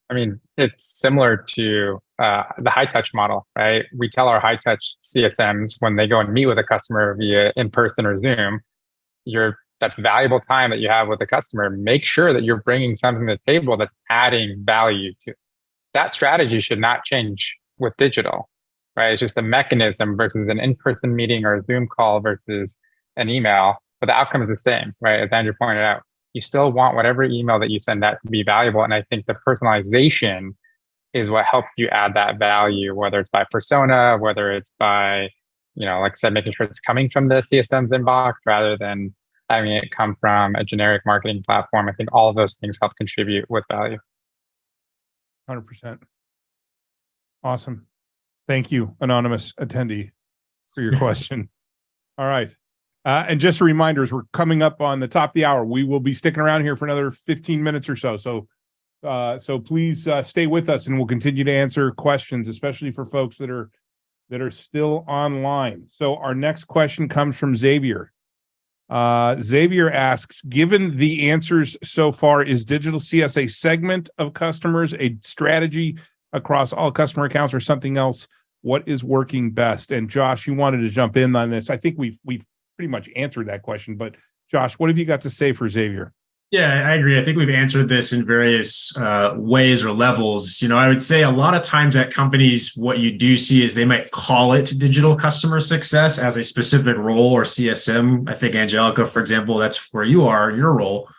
I mean, it's similar to the high touch model, right? We tell our high touch CSMs when they go and meet with a customer via in-person or Zoom, that valuable time that you have with the customer, make sure that you're bringing something to the table that's adding value to it. That strategy should not change with digital, right? It's just a mechanism versus an in-person meeting or a Zoom call versus an email, but the outcome is the same, right? As Andrew pointed out. You still want whatever email that you send out to be valuable. And I think the personalization is what helps you add that value, whether it's by persona, whether it's by, like I said, making sure it's coming from the CSM's inbox rather than having it come from a generic marketing platform. I think all of those things help contribute with value. 100%. Awesome. Thank you, anonymous attendee, for your question. All right. And just a reminder, as we're coming up on the top of the hour, we will be sticking around here for another 15 minutes or so. So please stay with us, and we'll continue to answer questions, especially for folks that are still online. So our next question comes from Xavier. Xavier asks, given the answers so far, is digital CS a segment of customers, a strategy across all customer accounts, or something else? what is working best? And Josh, you wanted to jump in on this. I think we've pretty much answered that question, but Josh, what have you got to say for Xavier? Yeah, I agree. I think we've answered this in various ways or levels. I would say a lot of times at companies, what you do see is they might call it digital customer success as a specific role or CSM. I think, Angelika, for example, that's where you are, your role.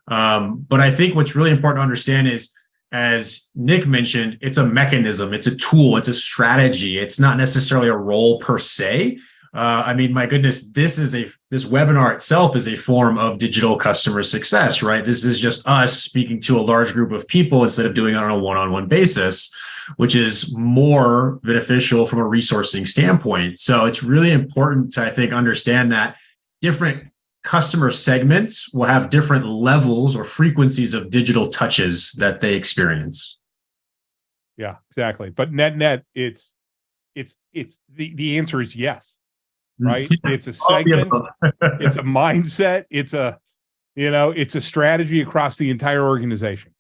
But I think what's really important to understand is, as Nick mentioned, it's a mechanism, it's a tool, it's a strategy. It's not necessarily a role per se. My goodness, this webinar itself is a form of digital customer success, right? This is just us speaking to a large group of people instead of doing it on a one-on-one basis, which is more beneficial from a resourcing standpoint. So it's really important to, I think, understand that different customer segments will have different levels or frequencies of digital touches that they experience. Yeah, exactly. But net, it's the answer is yes. Right? It's a segment, it's a mindset, it's a strategy across the entire organization.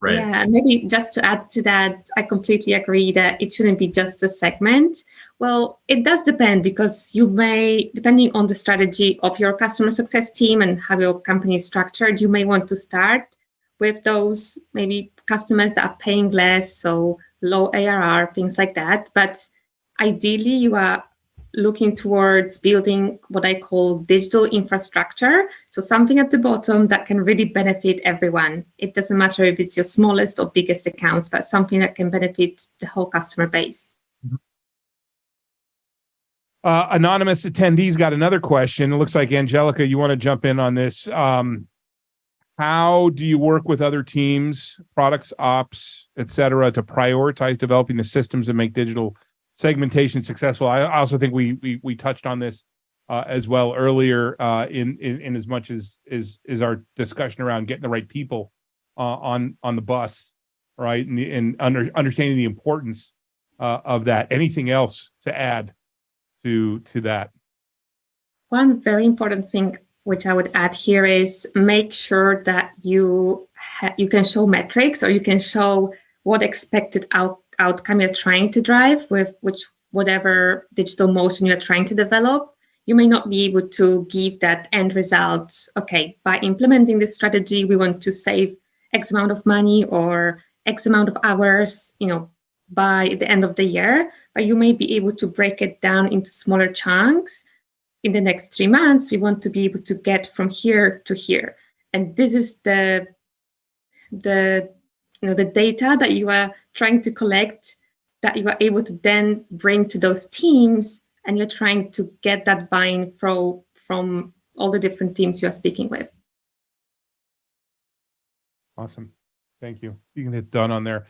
Right. Yeah, maybe just to add to that, I completely agree that it shouldn't be just a segment. Well, it does depend, because you may, depending on the strategy of your customer success team and how your company is structured, you may want to start with those maybe customers that are paying less, so low ARR, things like that. But ideally, you are looking towards building what I call digital infrastructure. So something at the bottom that can really benefit everyone. It doesn't matter if it's your smallest or biggest accounts, but something that can benefit the whole customer base. Anonymous attendees got another question. It looks like, Angelika, you want to jump in on this. How do you work with other teams, products, ops, et cetera, to prioritize developing the systems that make digital segmentation successful? I also think we touched on this as well earlier in as much as our discussion around getting the right people on the bus, right? And understanding the importance of that. Anything else to add to that? One very important thing which I would add here is make sure that you can show metrics, or you can show what expected outcome you're trying to drive with whatever digital motion you're trying to develop. You may not be able to give that end result. Okay, by implementing this strategy, we want to save X amount of money or X amount of hours, by the end of the year. But you may be able to break it down into smaller chunks. In the next 3 months, we want to be able to get from here to here. And this is the data that you are trying to collect, that you are able to then bring to those teams, and you're trying to get that buy-in from all the different teams you are speaking with. Awesome. Thank you. You can hit done on there.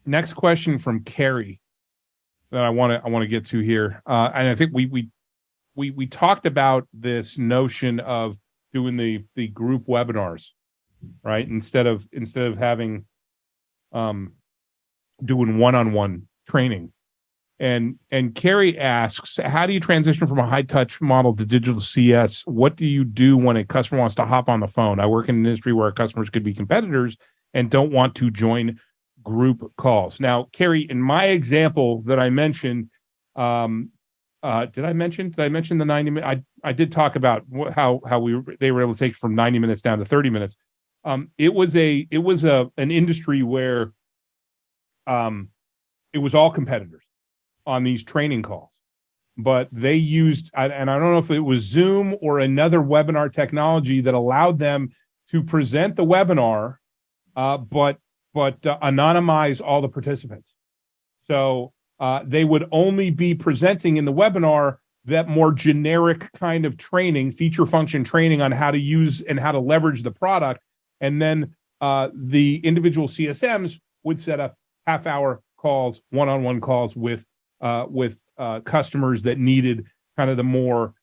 Next question from Carrie that I want to get to here. And I think we talked about this notion of doing the group webinars, right? Instead of having doing one-on-one training. And Carrie asks, how do you transition from a high-touch model to digital CS? What do you do when a customer wants to hop on the phone? I work in an industry where customers could be competitors and don't want to join group calls. Now, Carrie, in my example that I mentioned, did I mention the 90 minutes? I did talk about how they were able to take from 90 minutes down to 30 minutes. It was an industry where it was all competitors on these training calls, but they used, and I don't know if it was Zoom or another webinar technology that allowed them to present the webinar, but anonymize all the participants. So they would only be presenting in the webinar that more generic kind of training, feature function training on how to use and how to leverage the product. And then the individual CSMs would set up half-hour calls, one-on-one calls with customers that needed kind of the more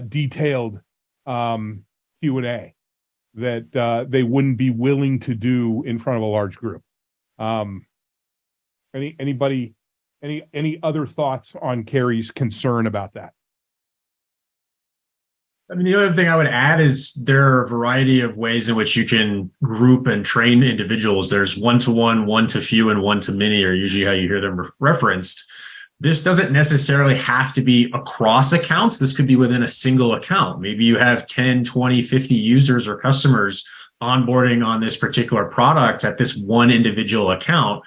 detailed Q&A that they wouldn't be willing to do in front of a large group. Any other thoughts on Carrie's concern about that? I mean, the other thing I would add is there are a variety of ways in which you can group and train individuals. There's one-to-one, one-to-few, and one-to-many are usually how you hear them referenced. This doesn't necessarily have to be across accounts. This could be within a single account. Maybe you have 10, 20, 50 users or customers onboarding on this particular product at this one individual account.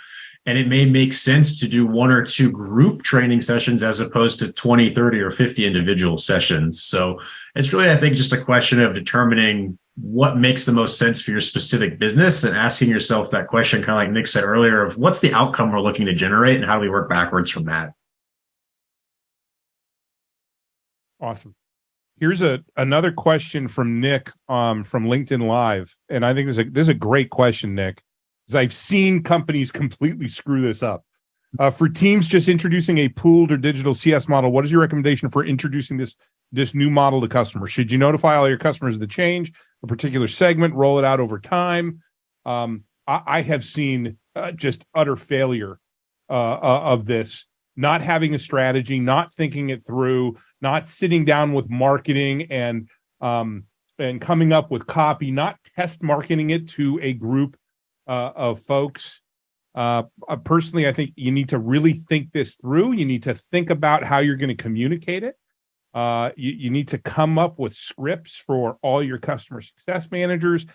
And it may make sense to do one or two group training sessions as opposed to 20, 30, or 50 individual sessions. So it's really, I think, just a question of determining what makes the most sense for your specific business and asking yourself that question, kind of like Nick said earlier, of what's the outcome we're looking to generate and how do we work backwards from that? Awesome. Here's another question from Nick from LinkedIn Live. And I think this is a great question, Nick, because I've seen companies completely screw this up. For teams just introducing a pooled or digital CS model, what is your recommendation for introducing this new model to customers? Should you notify all your customers of the change, a particular segment, roll it out over time? I have seen just utter failure of this, not having a strategy, not thinking it through, not sitting down with marketing and coming up with copy, not test marketing it to a group of folks. Personally, I think you need to really think this through. You need to think about how you're going to communicate it. You need to come up with scripts for all your customer success managers.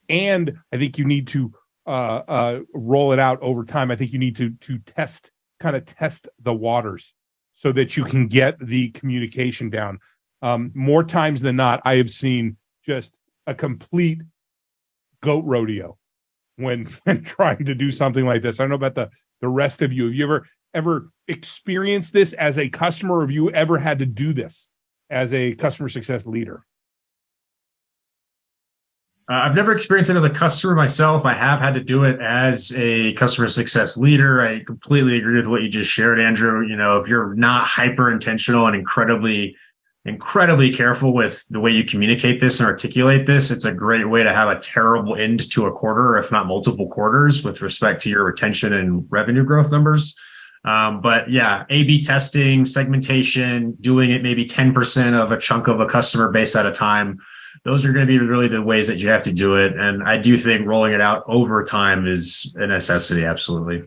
And I think you need to roll it out over time. I think you need to test the waters so that you can get the communication down. More times than not, I have seen just a complete goat rodeo when trying to do something like this. I don't know about the rest of you. Have you ever experienced this as a customer, or have you ever had to do this as a customer success leader? I've never experienced it as a customer myself. I have had to do it as a customer success leader. I completely agree with what you just shared, Andrew. You know, if you're not hyper intentional and incredibly careful with the way you communicate this and articulate this, it's a great way to have a terrible end to a quarter, if not multiple quarters, with respect to your retention and revenue growth numbers. But yeah, A/B testing, segmentation, doing it maybe 10% of a chunk of a customer base at a time. Those are going to be really the ways that you have to do it. And I do think rolling it out over time is a necessity. Absolutely.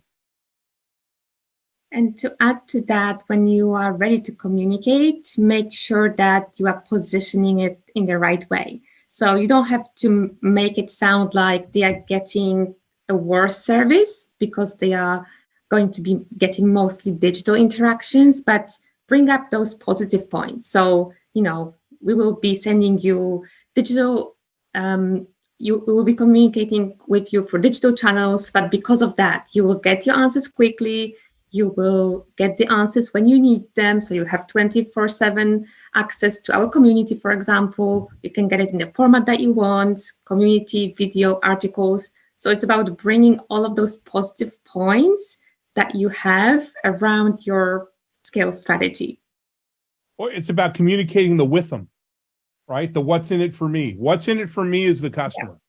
And to add to that, when you are ready to communicate, make sure that you are positioning it in the right way. So you don't have to make it sound like they are getting a worse service because they are going to be getting mostly digital interactions, but bring up those positive points. So, you know, we will be sending you digital, we will be communicating with you for digital channels, but because of that, you will get your answers quickly. You will get the answers when you need them. So you have 24/7 access to our community, for example. You can get it in the format that you want, community, video, articles. So it's about bringing all of those positive points that you have around your scale strategy. Or it's about communicating the with them, right? The what's in it for me. What's in it for me is the customer.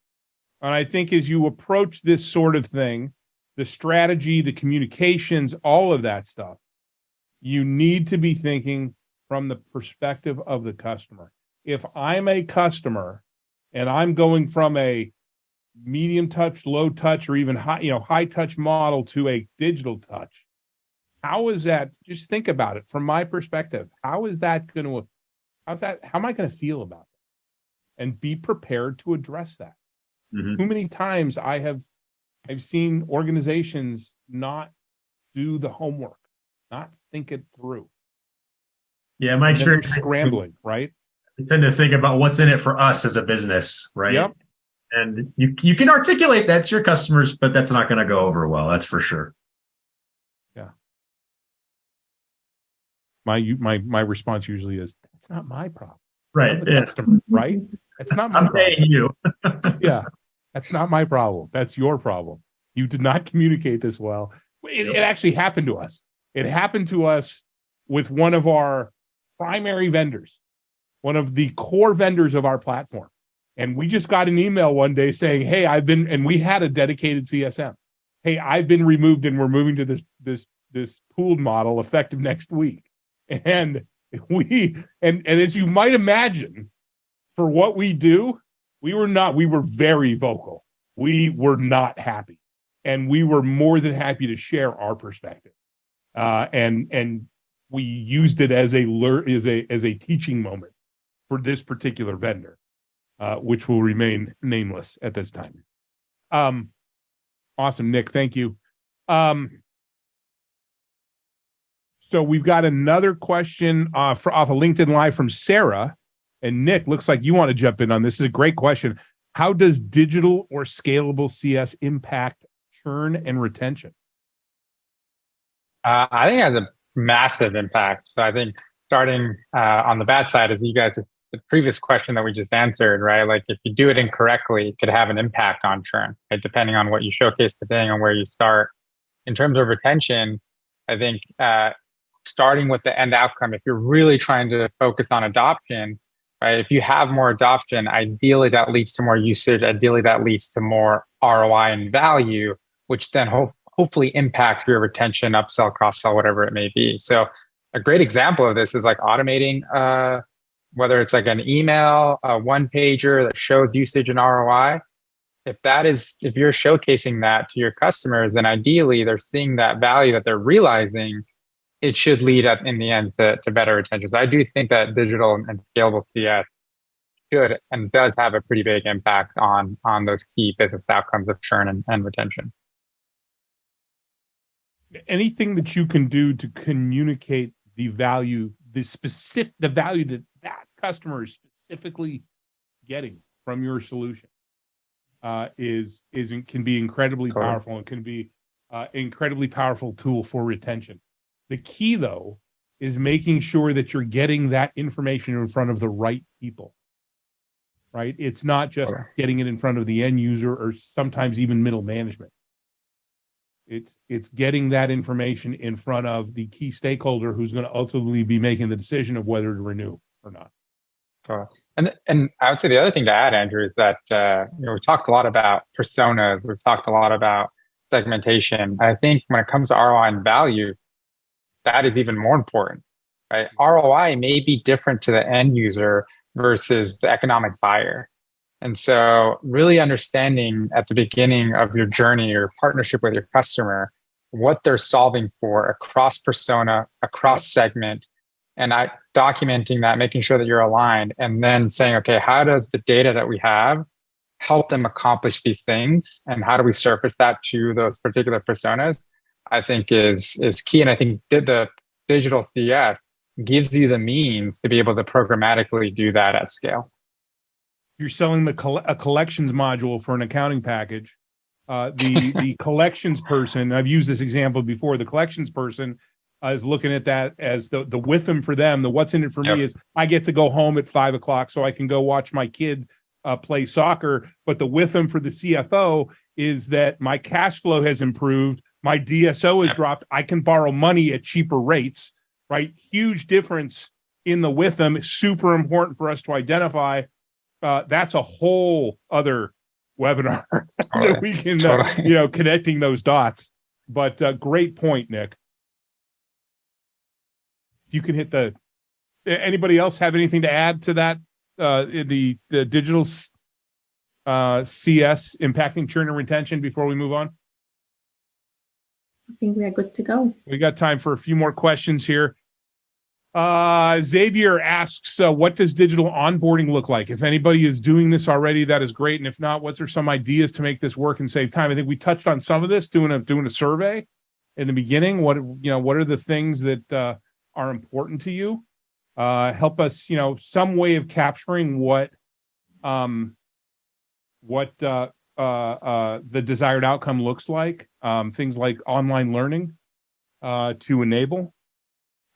Yeah. And I think as you approach this sort of thing, the strategy, the communications, all of that stuff, you need to be thinking from the perspective of the customer. If I'm a customer and I'm going from a medium touch, low touch, or even high touch model to a digital touch, how is that? Just think about it from my perspective. How am I going to feel about that? And be prepared to address that. Mm-hmm. Too many times I've seen organizations not do the homework, not think it through. Yeah, my experience scrambling, right? I tend to think about what's in it for us as a business, right? Yep. And you can articulate that to your customers, but that's not going to go over well. That's for sure. Yeah. My response usually is, that's not my problem. Right. Yeah. Customer, right? That's not my problem. I'm paying you. Yeah. That's not my problem. That's your problem. You did not communicate this well. It actually happened to us. It happened to us with one of our primary vendors, one of the core vendors of our platform. And we just got an email one day saying, hey, and we had a dedicated CSM. Hey, I've been removed and we're moving to this pooled model effective next week. And as you might imagine, for what we do, we were very vocal. We were not happy, and we were more than happy to share our perspective. And we used it as a teaching moment for this particular vendor, which will remain nameless at this time. Awesome, Nick. Thank you. So we've got another question off of LinkedIn Live from Sarah. And Nick, looks like you want to jump in on this. This is a great question. How does digital or scalable CS impact churn and retention? I think it has a massive impact. So I think starting on the bad side, as you guys, the previous question that we just answered, right? Like if you do it incorrectly, it could have an impact on churn, right? Depending on what you showcase, depending on where you start. In terms of retention, I think starting with the end outcome, if you're really trying to focus on adoption, right? If you have more adoption, ideally that leads to more usage. Ideally that leads to more ROI and value, which then hopefully impacts your retention, upsell, cross-sell, whatever it may be. So a great example of this is like automating, whether it's like an email, a one-pager that shows usage and ROI. If you're showcasing that to your customers, then ideally they're seeing that value that they're realizing. It should lead up in the end to better retention. So I do think that digital and scalable CS should and does have a pretty big impact on those key business outcomes of churn and retention. Anything that you can do to communicate the value, the value that customer is specifically getting from your solution can be incredibly powerful and can be incredibly powerful tool for retention. The key, though, is making sure that you're getting that information in front of the right people, right? It's not just getting it in front of the end user or sometimes even middle management. It's getting that information in front of the key stakeholder who's going to ultimately be making the decision of whether to renew or not. And I would say the other thing to add, Andrew, is that we've talked a lot about personas. We've talked a lot about segmentation. I think when it comes to ROI and value, that is even more important, right? ROI may be different to the end user versus the economic buyer. And so really understanding at the beginning of your journey or partnership with your customer, what they're solving for across persona, across segment, and documenting that, making sure that you're aligned, and then saying, okay, how does the data that we have help them accomplish these things? And how do we surface that to those particular personas? I think is key. And I think the digital CS gives you the means to be able to programmatically do that at scale. You're selling a collections module for an accounting package. The collections person, I've used this example before, the collections person is looking at that as the with-em for them. The what's in it for me is I get to go home at 5 o'clock so I can go watch my kid play soccer. But the with-em for the CFO is that my cash flow has improved. My DSO has dropped. I can borrow money at cheaper rates, right? Huge difference in the with them. Super important for us to identify. That's a whole other webinar that we can, connecting those dots. But great point, Nick. You can hit anybody else have anything to add to that? The digital CS impacting churn and retention before we move on? I think we are good to go. We got time for a few more questions here. Xavier asks, what does digital onboarding look like? If anybody is doing this already, that is great. And if not, what are some ideas to make this work and save time? I think we touched on some of this, doing a survey in the beginning. What are the things that are important to you? Help us, some way of capturing what the desired outcome looks like. Things like online learning to enable.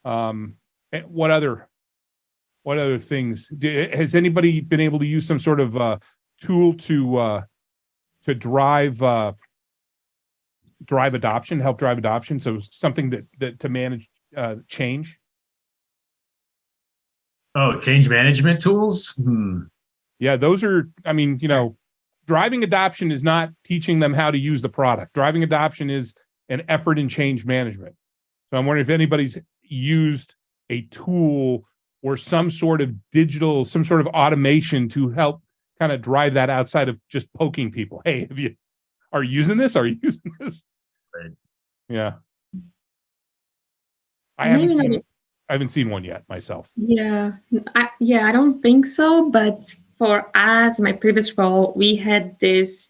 What other things? Has anybody been able to use some sort of tool to drive adoption, help drive adoption? So something that to manage change. Oh, change management tools. Yeah, those are. I mean, driving adoption is not teaching them how to use the product. Driving adoption is an effort in change management. So I'm wondering if anybody's used a tool or some sort of digital, some sort of automation to help kind of drive that outside of just poking people. Hey, are you using this? Are you using this? Right. Yeah. I haven't seen one yet myself. Yeah, I don't think so. But for us, my previous role, we had this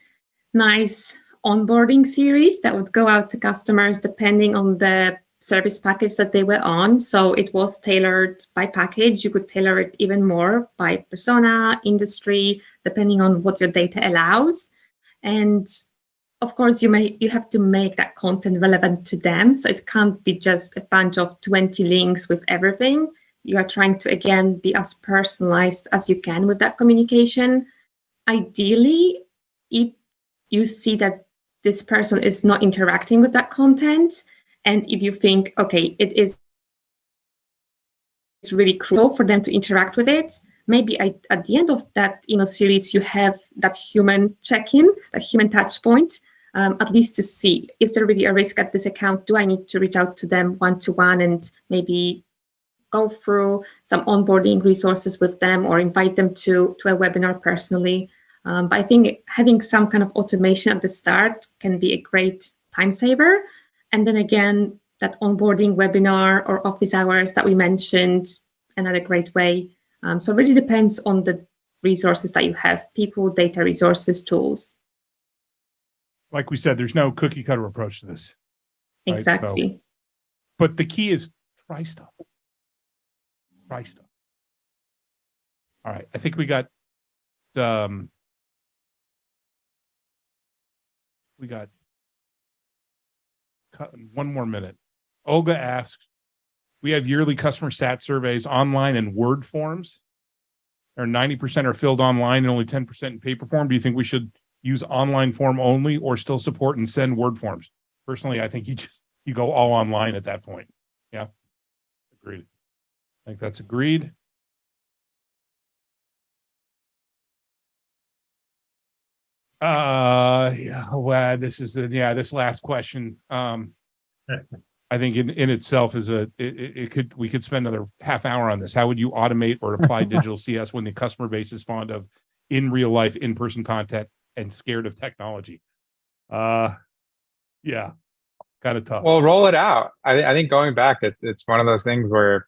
nice onboarding series that would go out to customers depending on the service package that they were on. So it was tailored by package. You could tailor it even more by persona, industry, depending on what your data allows. And of course, you have to make that content relevant to them. So it can't be just a bunch of 20 links with everything. You are trying to, again, be as personalized as you can with that communication. Ideally, if you see that this person is not interacting with that content, and if you think, okay, it's really crucial for them to interact with it, maybe at the end of that email series, you have that human check-in, that human touch point, at least to see, is there really a risk at this account? Do I need to reach out to them one-to-one and maybe go through some onboarding resources with them or invite them to a webinar personally? But I think having some kind of automation at the start can be a great time saver. And then again, that onboarding webinar or office hours that we mentioned, another great way. So it really depends on the resources that you have, people, data, resources, tools. Like we said, there's no cookie cutter approach to this. Right? Exactly. So, but the key is try stuff. Try stuff. All right. I think we got one more minute. Olga asks, we have yearly customer sat surveys online and Word forms. Or 90% are filled online and only 10% in paper form. Do you think we should use online form only or still support and send Word forms? Personally, I think you go all online at that point. Yeah. Agreed. I think that's agreed. Well, this last question. I think in itself is we could spend another half hour on this. How would you automate or apply digital CS when the customer base is fond of in real life, in-person content and scared of technology? Yeah, kind of tough. Well, roll it out. I think going back, it's one of those things where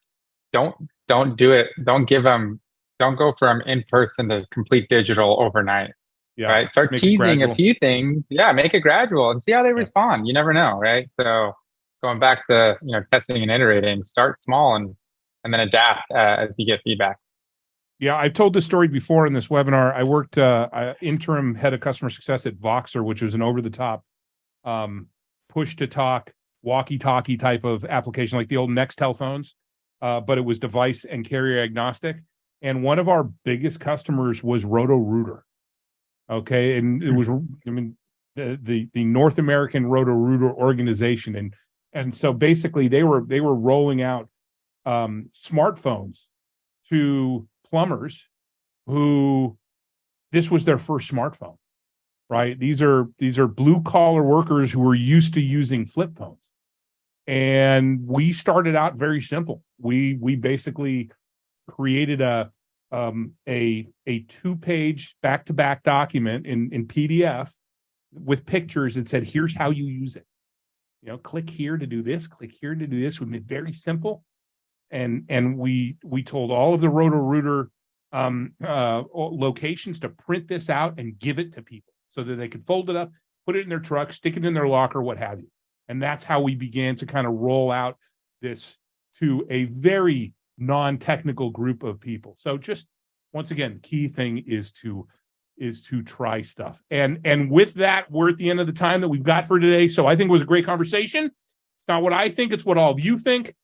don't do it. Don't go from in-person to complete digital overnight. Yeah, right. Start teasing a few things. Yeah, make it gradual and see how they respond. You never know, right? So going back to testing and iterating, start small and then adapt as you get feedback. Yeah, I've told this story before in this webinar. I worked interim head of customer success at Voxer, which was an over-the-top push-to-talk, walkie-talkie type of application, like the old Nextel phones, but it was device and carrier agnostic. And one of our biggest customers was Roto-Rooter. Okay, and it was, the North American Roto-Rooter organization, and so basically they were rolling out smartphones to plumbers who this was their first smartphone, right? These are blue collar workers who were used to using flip phones, and we started out very simple. We basically created a 2-page back-to-back document in PDF with pictures that said, here's how you use it. Click here to do this, click here to do this. We made it very simple. And we told all of the Roto-Rooter locations to print this out and give it to people so that they could fold it up, put it in their truck, stick it in their locker, what have you. And that's how we began to kind of roll out this to a very non-technical group of people. So just once again, key thing is to try stuff. And with that, we're at the end of the time that we've got for today. So I think it was a great conversation. It's not what I think, it's what all of you think.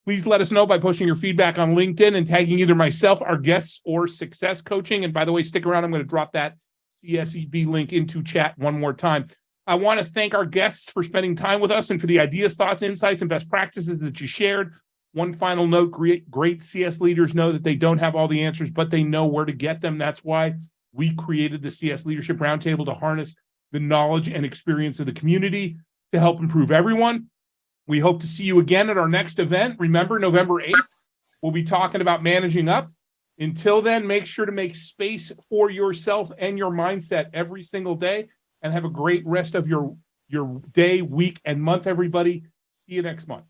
Please let us know by posting your feedback on LinkedIn and tagging either myself, our guests, or Success Coaching. And by the way, stick around. I'm going to drop that CSEB link into chat one more time. I want to thank our guests for spending time with us and for the ideas, thoughts, insights, and best practices that you shared. One final note, great CS leaders know that they don't have all the answers, but they know where to get them. That's why we created the CS Leadership Roundtable to harness the knowledge and experience of the community to help improve everyone. We hope to see you again at our next event. Remember, November 8th, We'll be talking about managing up. Until then, make sure to make space for yourself and your mindset every single day, and have a great rest of your day, week, and month, everybody. See you next month.